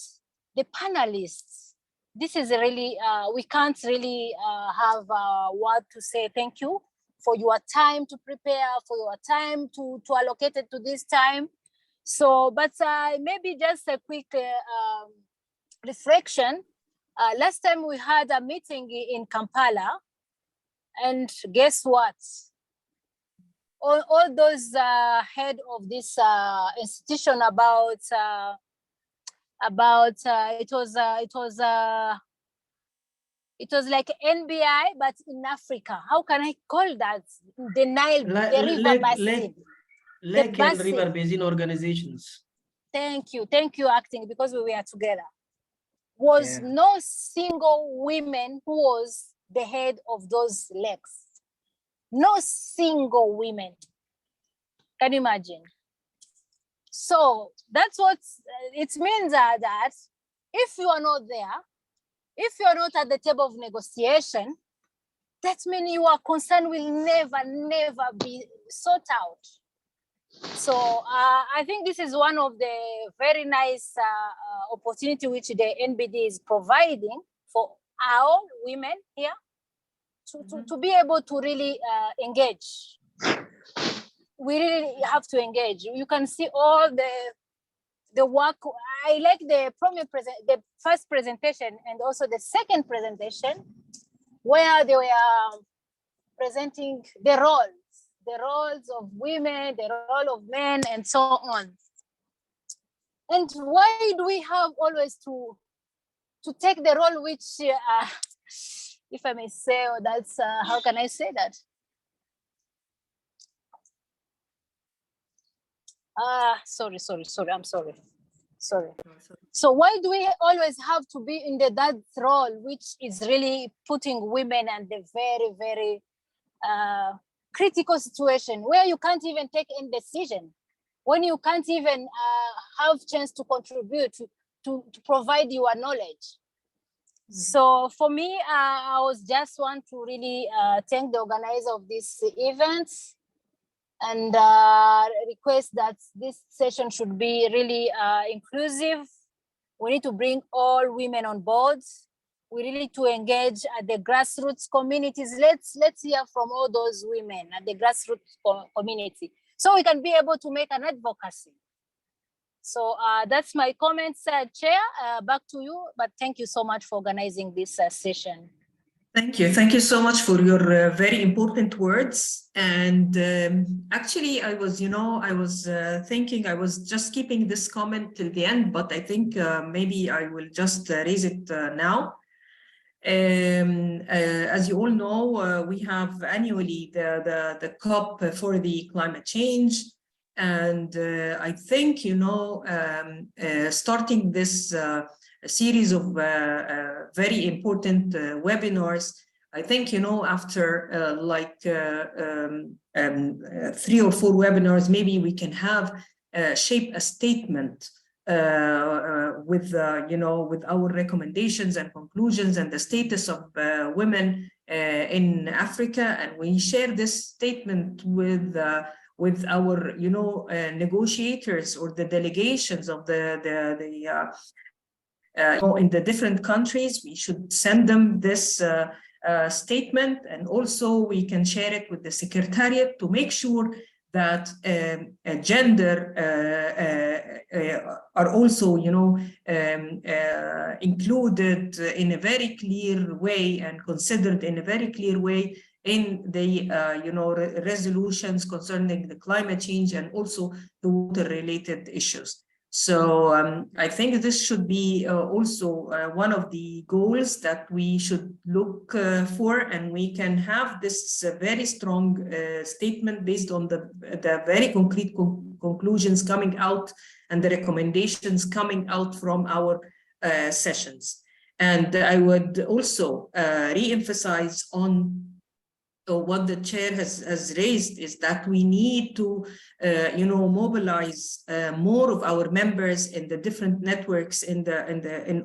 the panelists. This is really, we can't really have a word to say thank you for your time to prepare, for your time to allocate it to this time. So, but maybe just a quick reflection. Last time we had a meeting in Kampala, and guess what? All those head of this institution about it was like NBI, but in Africa. How can I call that? The Nile, the river basin. Lake and river basin organizations. Thank you, acting, because we were together. Was no single woman who was the head of those lakes. No single women. Can you imagine? So that's what it means, that if you are not there, if you are not at the table of negotiation, that means your concern will never be sought out. So I think this is one of the very nice opportunity which the NBD is providing for our women here to be able to really engage. We really have to engage. You can see all the work. I like the first presentation and also the second presentation where they were presenting the roles of women, the role of men, and so on. And why do we have always to take the role which, if I may say, that's, how can I say that? Sorry, I'm sorry. So why do we always have to be in that role, which is really putting women in the very, very critical situation where you can't even take any decision, when you can't even have chance to contribute, to provide your knowledge. So for me, I was just want to really thank the organizer of this event and request that this session should be really inclusive. We need to bring all women on board. we really to engage at the grassroots communities. Let's hear from all those women at the grassroots community, so we can be able to make an advocacy. So that's my comments, Chair. Back to you, but thank you so much for organizing this session. Thank you. Thank you so much for your very important words. And actually, I was thinking, I was just keeping this comment till the end, but I think maybe I will just raise it now. As you all know, we have annually the COP for the climate change. And I think, starting this a series of very important webinars. I think, after 3 or 4 webinars, maybe we can have shape a statement with our recommendations and conclusions and the status of women in Africa, and we share this statement with our negotiators or the delegations of in the different countries. We should send them this statement, and also we can share it with the Secretariat to make sure that gender are also, included in a very clear way and considered in a very clear way in the, resolutions concerning the climate change and also the water-related issues. So I think this should be also one of the goals that we should look for, and we can have this very strong statement based on the very concrete conclusions coming out and the recommendations coming out from our sessions. And I would also re-emphasize on what the chair has raised, is that we need to, mobilize more of our members in the different networks in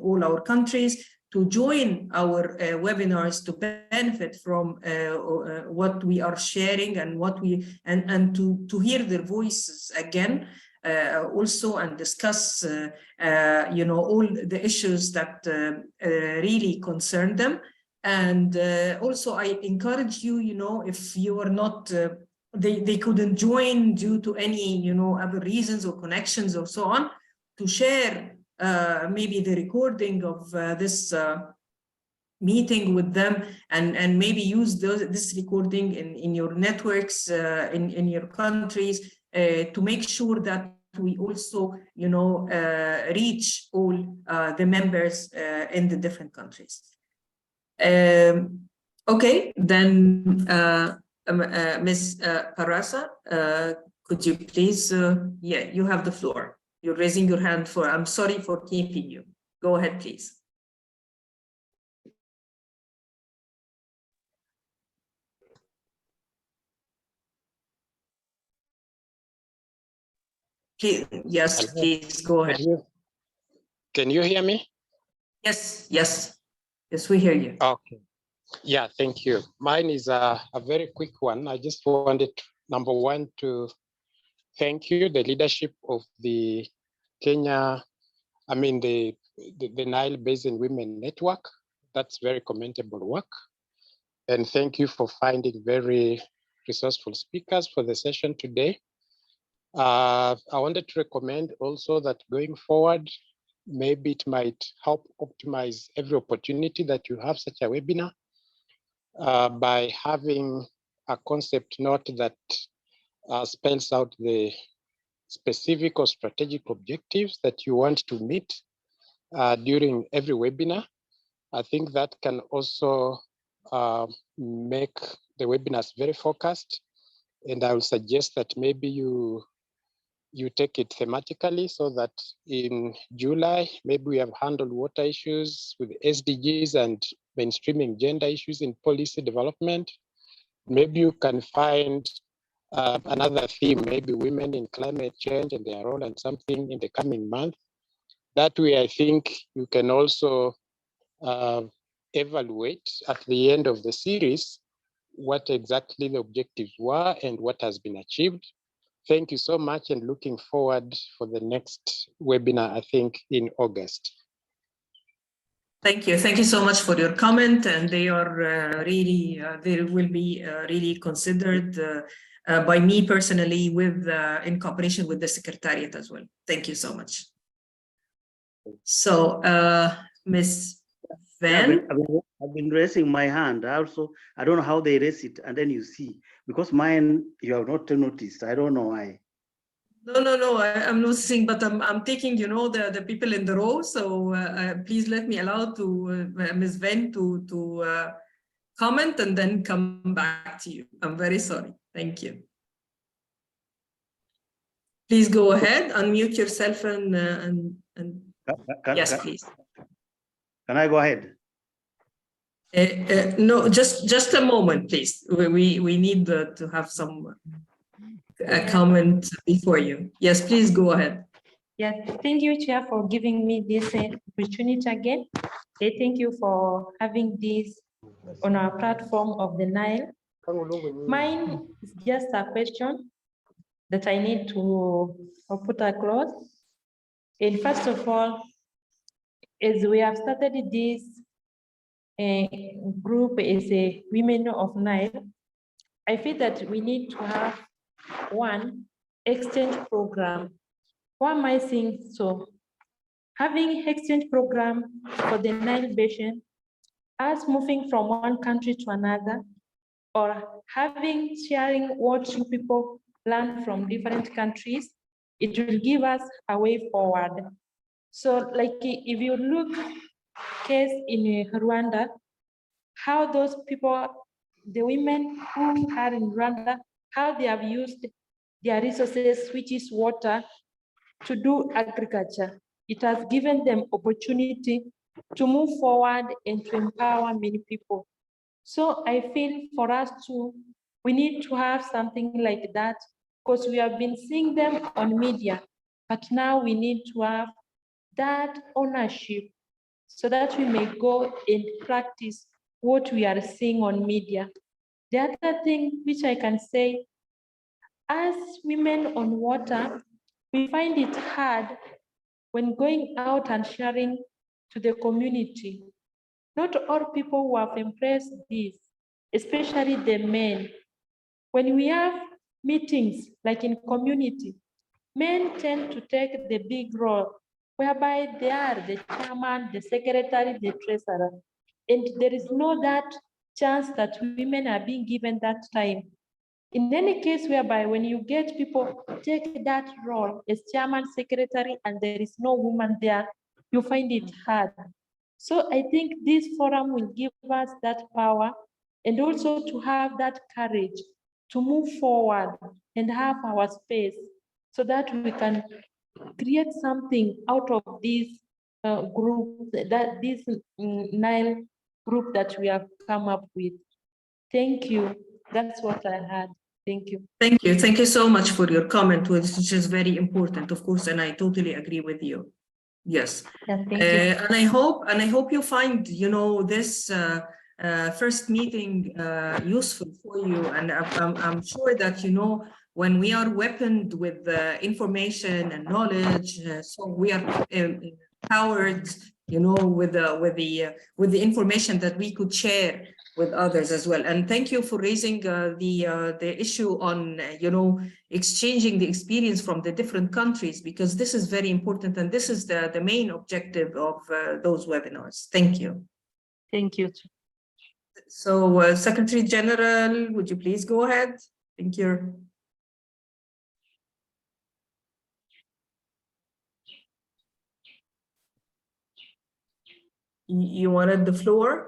all our countries to join our webinars, to benefit from what we are sharing and and to hear their voices again. Also, and discuss, all the issues that really concern them. And also, I encourage you, if you are not, they couldn't join due to any, other reasons or connections or so on, to share maybe the recording of this meeting with them, and maybe use this recording in your networks, in your countries, to make sure that we also, reach all the members in the different countries. Okay, then Ms. Parasa, could you please, you have the floor. You're raising your hand I'm sorry for keeping you. Go ahead, please. Yes, please go ahead. Can you hear me? Yes, we hear you. Okay. Yeah, thank you. Mine is a very quick one. I just wanted, number one, to thank you, the leadership of the the Nile Basin Women Network. That's very commendable work. And thank you for finding very resourceful speakers for the session today. I wanted to recommend also that going forward, maybe it might help optimize every opportunity that you have such a webinar by having a concept note that spells out the specific or strategic objectives that you want to meet during every webinar. I think that can also make the webinars very focused. And I will suggest that maybe you take it thematically, so that in July, maybe we have handled water issues with SDGs and mainstreaming gender issues in policy development. Maybe you can find another theme, maybe women in climate change and their role and something in the coming month. That way, I think you can also evaluate at the end of the series what exactly the objectives were and what has been achieved. Thank you so much, and looking forward for the next webinar, I think in August. Thank you. Thank you so much for your comment, and they are really, they will be really considered by me personally with in cooperation with the Secretariat as well. Thank you so much. So, Ms. Van. I've been raising my hand also. I don't know how they raise it, and then you see, because mine you have not noticed. I don't know why. No, I'm noticing, but I'm taking, you know, the people in the row. So please let me allow to Ms. Ven to comment and then come back to you. I'm very sorry. Thank you. Please go ahead, unmute yourself and yes, please. Can I go ahead? No, just a moment, please. We need to have some comment before you. Yes, please go ahead. Yes, thank you, Chair, for giving me this opportunity again. Thank you for having this on our platform of the Nile. Mine is just a question that I need to put across. And first of all, as we have started this group as a Women of Nile, I feel that we need to have one exchange program. Why am I saying so? Having exchange program for the Nile Basin, us moving from one country to another, or having sharing what you people learn from different countries, it will give us a way forward. So like if you look case in Rwanda, how those people, the women who are in Rwanda, how they have used their resources, which is water, to do agriculture. It has given them opportunity to move forward and to empower many people. So I feel for us to, we need to have something like that because we have been seeing them on media, but now we need to have that ownership so that we may go and practice what we are seeing on media. The other thing which I can say, as women on water, we find it hard when going out and sharing to the community. Not all people who have embraced this, especially the men. When we have meetings, like in community, men tend to take the big role, whereby they are the chairman, the secretary, the treasurer. And there is no that chance that women are being given that time. In any case whereby when you get people take that role as chairman, secretary, and there is no woman there, you find it hard. So I think this forum will give us that power and also to have that courage to move forward and have our space so that we can create something out of this group, that this Nile group that we have come up with. Thank you. That's what I had. Thank you. Thank you. Thank you so much for your comment, which is very important, of course, and I totally agree with you. Yes. Yeah, thank you. And I hope you find, you know, this first meeting useful for you. And I'm sure that, you know, when we are weaponed with information and knowledge, so we are empowered, you know, with the information that we could share with others as well. And thank you for raising the issue on, you know, exchanging the experience from the different countries, because this is very important. And this is the main objective of those webinars. Thank you. Thank you. So Secretary General, would you please go ahead? Thank you. You wanted the floor?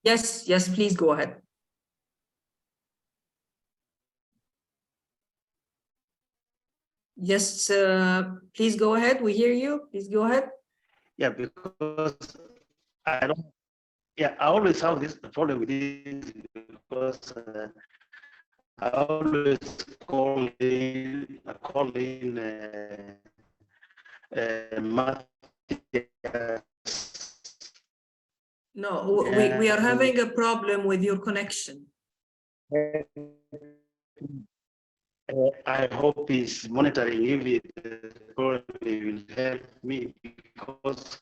Yes. Yes, please go ahead. Yes, please go ahead. We hear you. Please go ahead. Yeah, because I don't. Yeah, I always have this problem with this because I always call in Matthias, No, we are having a problem with your connection. I hope he's monitoring if it probably will help me, because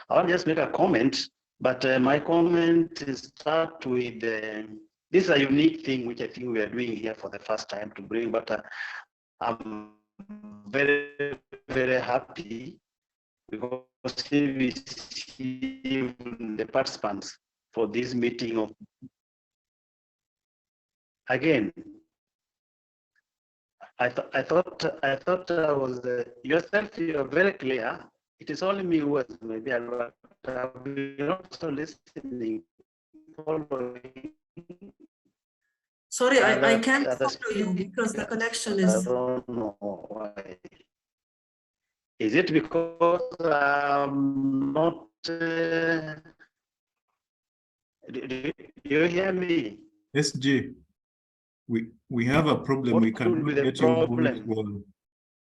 I'll just make a comment, but my comment is start with this is a unique thing which I think we are doing here for the first time to bring, but I'm very, very happy because we see the participants for this meeting of again. I thought I was yourself. You are very clear. It is only me who was maybe I've been also listening, following. Sorry, I can't other follow you because the connection I is. don't know why. Is it because I'm not? Do you hear me? SJ, we have a problem. What We could be cannot the get your voice problem? well.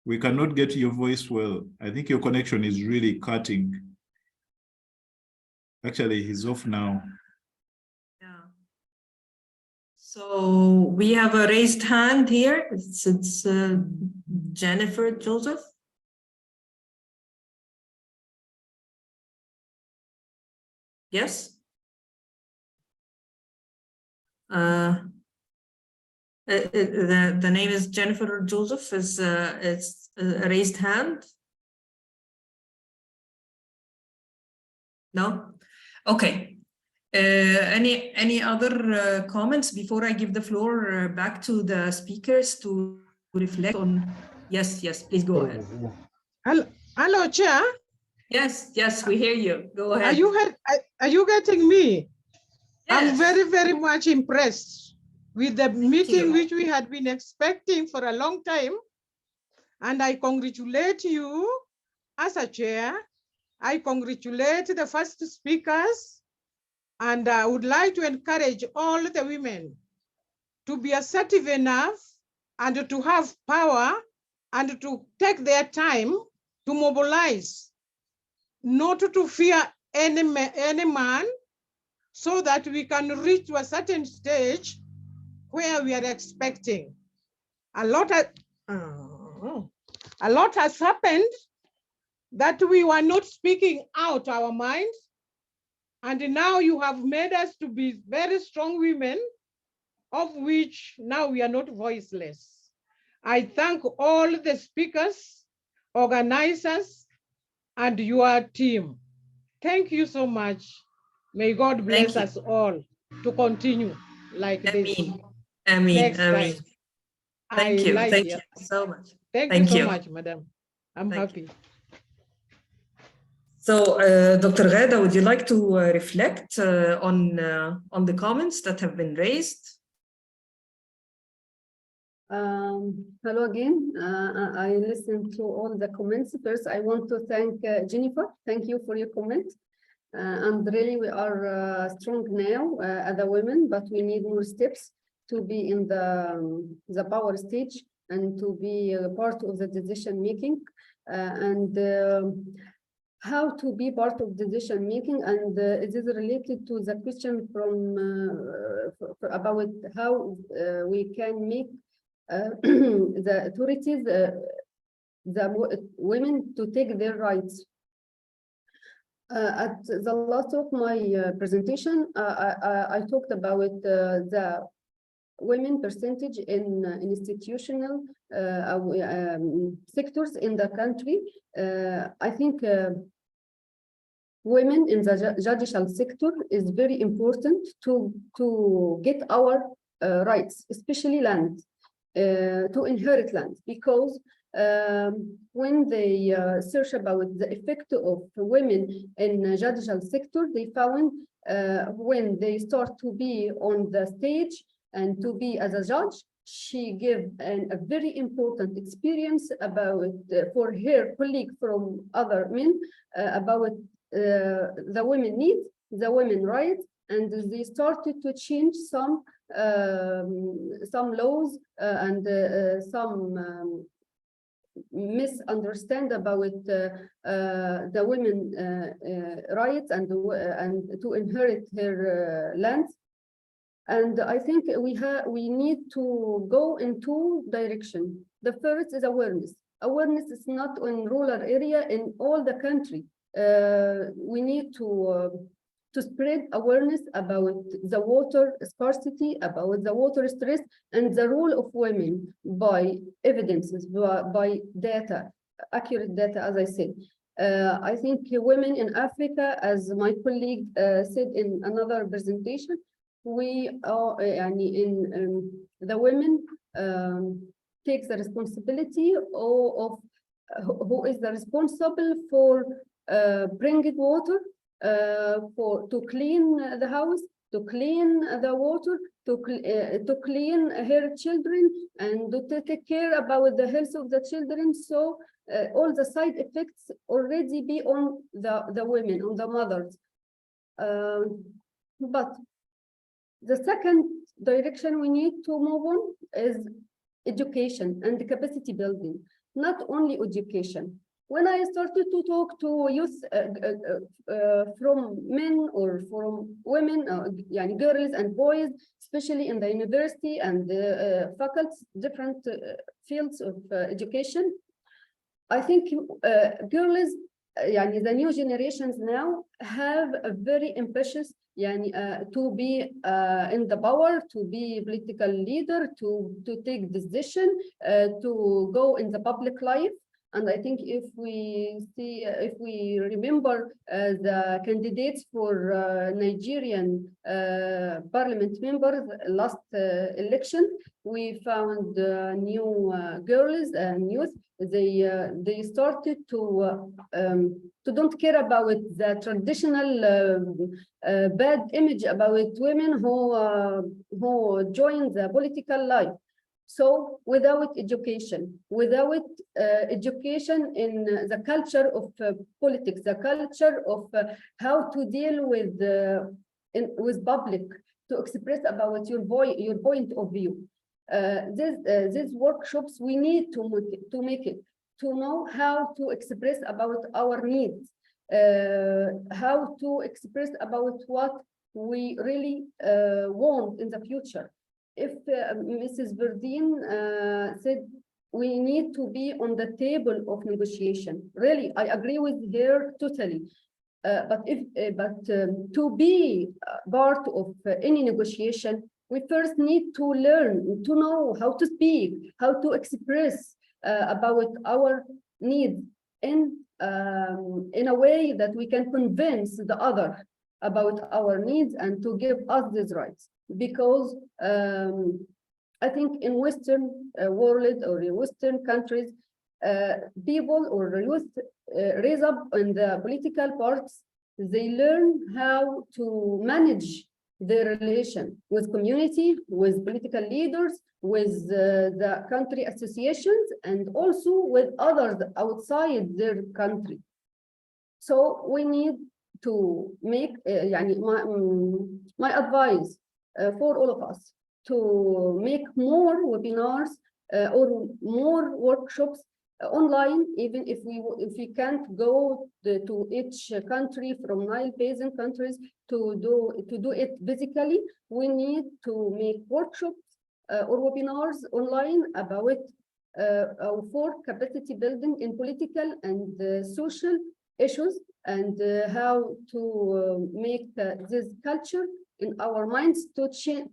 We cannot get your voice well. I think your connection is really cutting. Actually, he's off now. Yeah. So we have a raised hand here. It's Jennifer Joseph. Yes. The name is Jennifer Joseph. It's a raised hand. No. Okay. Any other comments before I give the floor back to the speakers to reflect on? Yes, please go ahead. Hello, Chair. Yes, we hear you. Go ahead. Are you getting me? Yes. I'm very, very much impressed with the meeting which we had been expecting for a long time. And I congratulate you as a chair. I congratulate the first speakers. And I would like to encourage all the women to be assertive enough and to have power and to take their time to mobilize, not to fear any man, so that we can reach to a certain stage where we are expecting. A lot has happened that we were not speaking out our minds. And now you have made us to be very strong women, of which now we are not voiceless. I thank all the speakers, organizers, and your team. Thank you so much. May God bless us all to continue like this. Amen. Time. Thank you so much. Thank you so much, madam. I'm happy. So, Dr. Ghada, would you like to reflect on the comments that have been raised? Hello again. I listened to all the comments. First, I want to thank Jennifer. Thank you for your comment. And really, we are strong now as a women, but we need more steps to be in the power stage and to be a part of the decision making. How to be part of decision making, and it is related to the question from about how we can make the authorities, the women to take their rights. At the last of my presentation, I talked about the women percentage in institutional sectors in the country. I think women in the judicial sector is very important to get our rights, especially land, to inherit land, because when they search about the effect of women in the judicial sector, they found when they start to be on the stage and to be as a judge, she gave a very important experience about for her colleague from other men about the women needs, the women rights, and they started to change some laws and some misunderstand about the women rights and to inherit her lands. And I think we need to go in two directions. The first is awareness. Awareness is not in rural area in all the country. We need to spread awareness about the water scarcity, about the water stress, and the role of women by evidences, by data, accurate data, as I said. I think women in Africa, as my colleague said in another presentation, we are, the women takes the responsibility of who is the responsible for bringing water, to clean the house, to clean the water, to clean her children, and to take care about the health of the children. So all the side effects already be on the women, on the mothers. But the second direction we need to move on is education and capacity building, not only education. When I started to talk to youth from men or from women, girls and boys, especially in the university and faculty, different fields of education, I think girls, the new generations now have a very ambitious to be in the power, to be political leader, to take decision, to go in the public life. And I think if we remember the candidates for Nigerian parliament members last election, we found new girls and youth. They started to don't care about the traditional bad image about women who join the political life. So without education in the culture of politics, the culture of how to deal with public, to express about your point of view. These workshops we need to make it, to know how to express about our needs, how to express about what we really want in the future. If Mrs. Verdeen said we need to be on the table of negotiation, really, I agree with her totally. But to be part of any negotiation, we first need to learn, to know how to speak, how to express about our needs in a way that we can convince the other about our needs and to give us these rights. Because I think in Western world or in Western countries, people or youth raise up in the political parts, they learn how to manage their relation with community, with political leaders, with the country associations, and also with others outside their country. So we need to make my advice for all of us to make more webinars or more workshops online, even if we can't go to each country from Nile Basin countries to do it physically. We need to make workshops or webinars online about for capacity building in political and social issues, and how to make this culture in our minds to change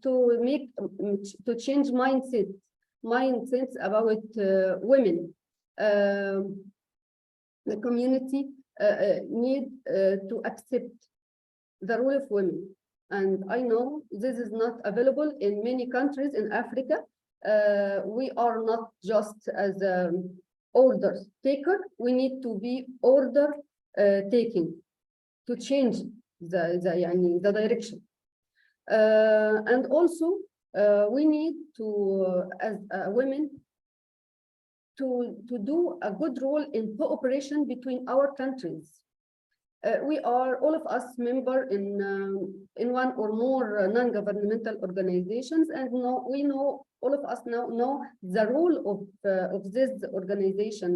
mindsets about women. The community need to accept the role of women, and I know this is not available in many countries in Africa. We are not just as order taker. We need to be order taking to change the direction. And also we need to, as women, to do a good role in cooperation between our countries. We are, all of us, member in one or more non-governmental organizations, and we know, all of us now know the role of this organization.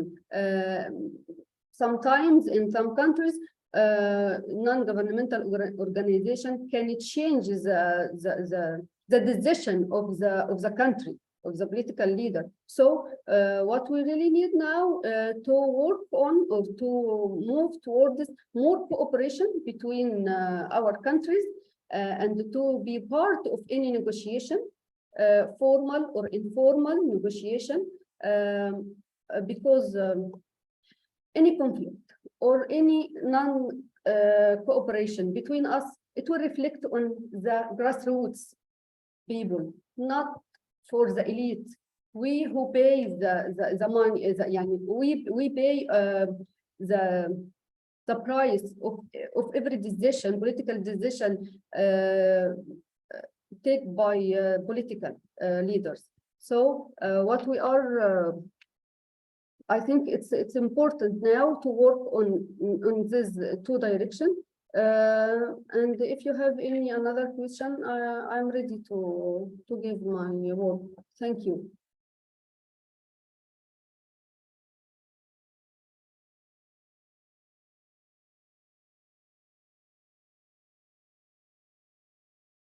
Sometimes in some countries, non-governmental organization can change the decision of the country, of the political leader. So what we really need now to work on, or to move toward this more cooperation between our countries, and to be part of any negotiation, formal or informal negotiation, because any conflict or any non-cooperation between us, it will reflect on the grassroots people, not for the elite. We who pay the money, we pay the price of every decision, political decision taken by political leaders. So what we are, I think it's important now to work on this two direction. And if you have any another question, I'm ready to give my word. Thank you.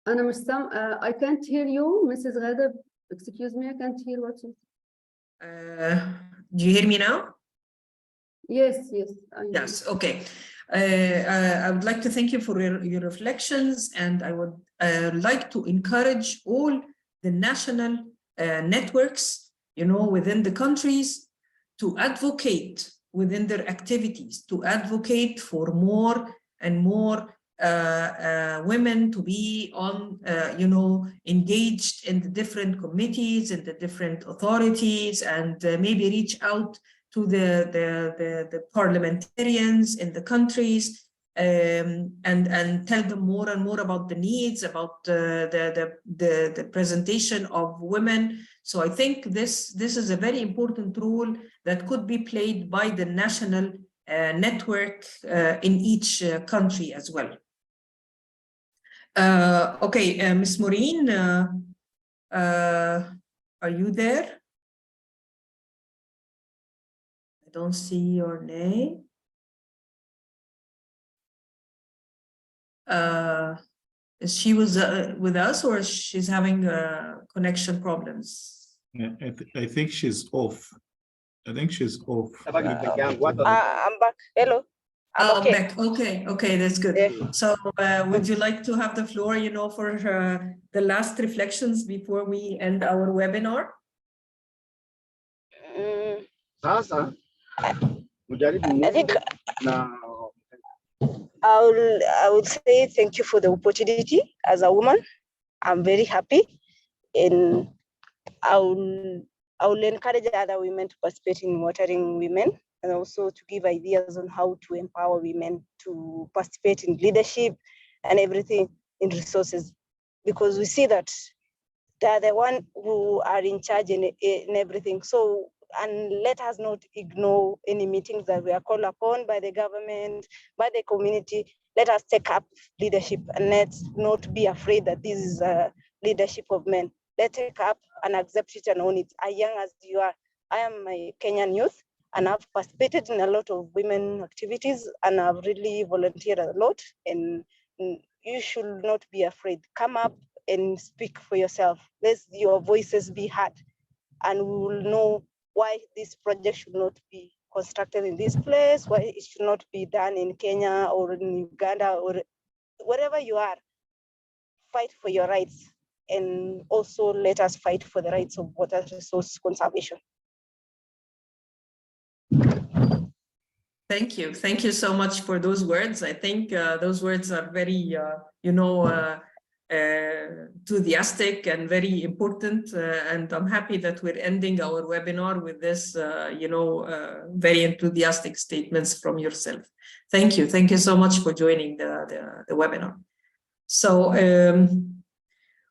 I can't hear you, Mrs. Ghada. Excuse me, I can't hear what you. Do you hear me now? Yes, yes. Yes, okay. I would like to thank you for your reflections, and I would like to encourage all the national networks, within the countries, to advocate within their activities, to advocate for more and more women to be on, engaged in the different committees and the different authorities, and maybe reach out to the parliamentarians in the countries, and tell them more and more about the needs, about the presentation of women. So I think this is a very important role that could be played by the national network in each country as well. Okay, Ms. Maureen, are you there? I don't see your name. Is she with us, or she's having connection problems? I think she's off. I think she's off. I'm back. Hello. I'm okay. Back. Okay, that's good. Yeah. So would you like to have the floor, for the last reflections before we end our webinar? I think I would say thank you for the opportunity. As a woman, I'm very happy, and I will encourage other women to participate in Watering Women, and also to give ideas on how to empower women to participate in leadership and everything, in resources, because we see that they're the one who are in charge in everything. So, and let us not ignore any meetings that we are called upon by the government, by the community. Let us take up leadership, and let's not be afraid that this is a leadership of men. Let's take up and accept it and own it. As young as you are, I am a Kenyan youth, and I've participated in a lot of women activities, and I've really volunteered a lot. And you should not be afraid. Come up and speak for yourself. Let your voices be heard, and we will know why this project should not be constructed in this place, why it should not be done in Kenya or in Uganda or wherever you are. Fight for your rights, and also let us fight for the rights of water resource conservation. Thank you. Thank you so much for those words. I think those words are very, enthusiastic and very important. And I'm happy that we're ending our webinar with this, very enthusiastic statements from yourself. Thank you. Thank you so much for joining the webinar. So,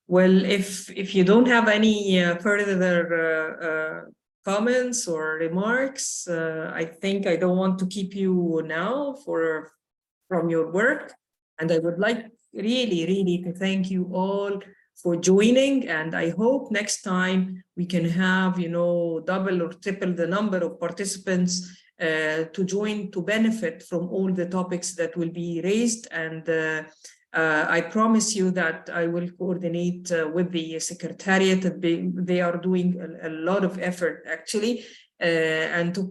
well, if you don't have any further comments or remarks, I think I don't want to keep you now from your work, and I would like really to thank you all for joining, and I hope next time we can have, you know, double or triple the number of participants to join, to benefit from all the topics that will be raised. And I promise you that I will coordinate with the Secretariat. They are doing a lot of effort actually, and to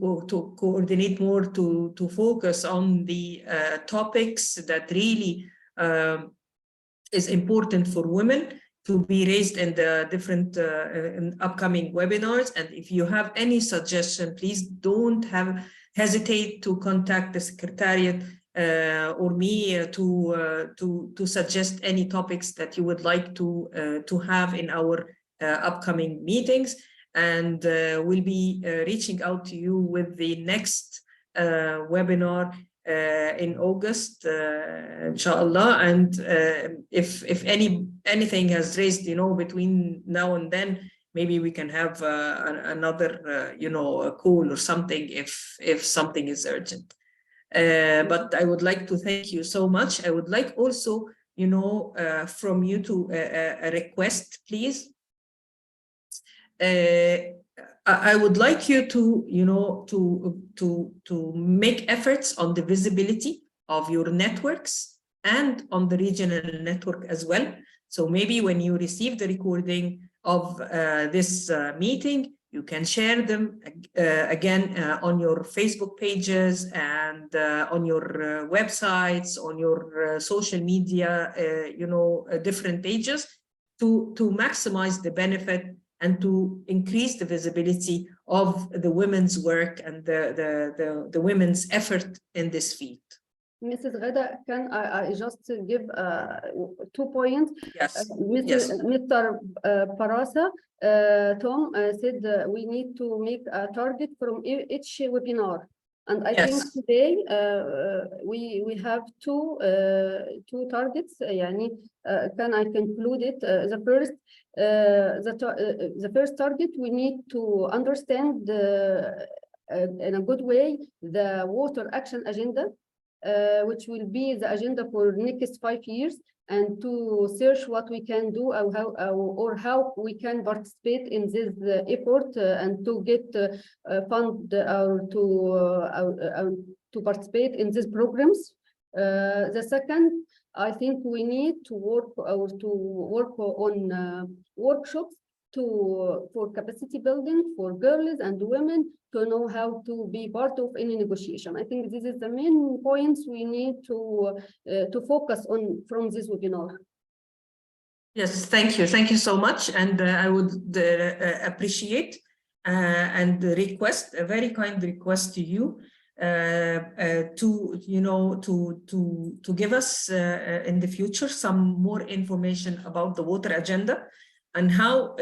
coordinate more, to focus on the topics that really is important for women to be raised in the different in upcoming webinars. And if you have any suggestion, please don't hesitate to contact the Secretariat or me to suggest any topics that you would like to have in our upcoming meetings. And we'll be reaching out to you with the next webinar in August, inshallah. And if anything has raised, you know, between now and then, maybe we can have another, you know, a call or something if something is urgent. But I would like to thank you so much. I would like also, you know, from you to a request, please. I would like you to, you know, to make efforts on the visibility of your networks and on the regional network as well. So maybe when you receive the recording of this meeting, you can share them again on your Facebook pages and on your websites, on your social media, you know, different pages to maximize the benefit and to increase the visibility of the women's work and the women's effort in this field. Mrs. Ghada, can I just give 2 points? Yes. Mr. Parasa, Tom said we need to make a target from each webinar. And I think today we have two targets. يعني, can I conclude it? The first target, we need to understand in a good way the water action agenda, which will be the agenda for next 5 years, and to search what we can do or how we can participate in this effort and to get fund or to participate in these programs. The second, I think we need to work on workshops for capacity building for girls and women to know how to be part of any negotiation. I think this is the main points we need to focus on from this webinar. Yes, thank you so much. And I would appreciate and request, a very kind request to you to, you know, to give us in the future some more information about the water agenda and how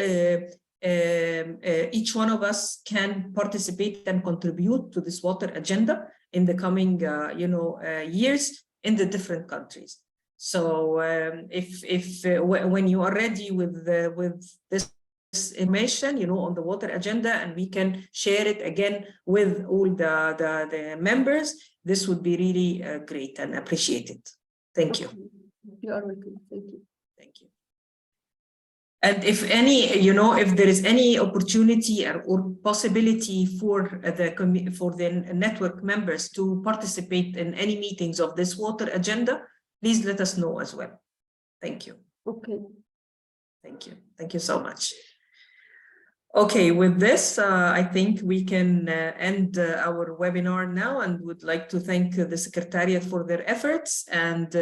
each one of us can participate and contribute to this water agenda in the coming, you know, years in the different countries. So when you are ready with this information, you know, on the water agenda, and we can share it again with all the members, this would be really great and appreciated. Thank you. You are welcome. Thank you. Thank you. And if any, you know, if there is any opportunity or possibility for the network members to participate in any meetings of this water agenda, please let us know as well. Thank you. Okay. Thank you. Thank you so much. Okay, with this, I think we can end our webinar now, and would like to thank the Secretariat for their efforts, and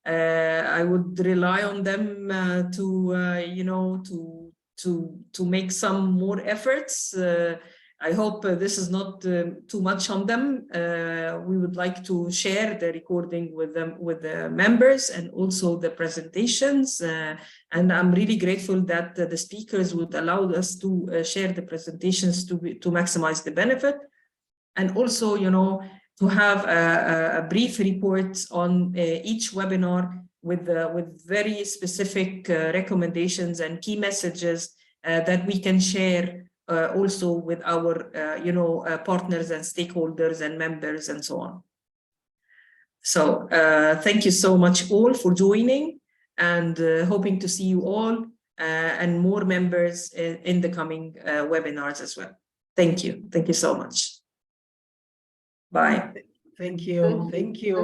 I would rely on them to, you know, to make some more efforts. I hope this is not too much on them. We would like to share the recording with them, with the members, and also the presentations. And I'm really grateful that the speakers would allow us to share the presentations to maximize the benefit. And also, you know, to have a brief report on each webinar with very specific recommendations and key messages that we can share also with our, you know, partners and stakeholders and members and so on. So thank you so much all for joining, and hoping to see you all and more members in the coming webinars as well. Thank you. Thank you so much. Bye. Thank you. Thank you.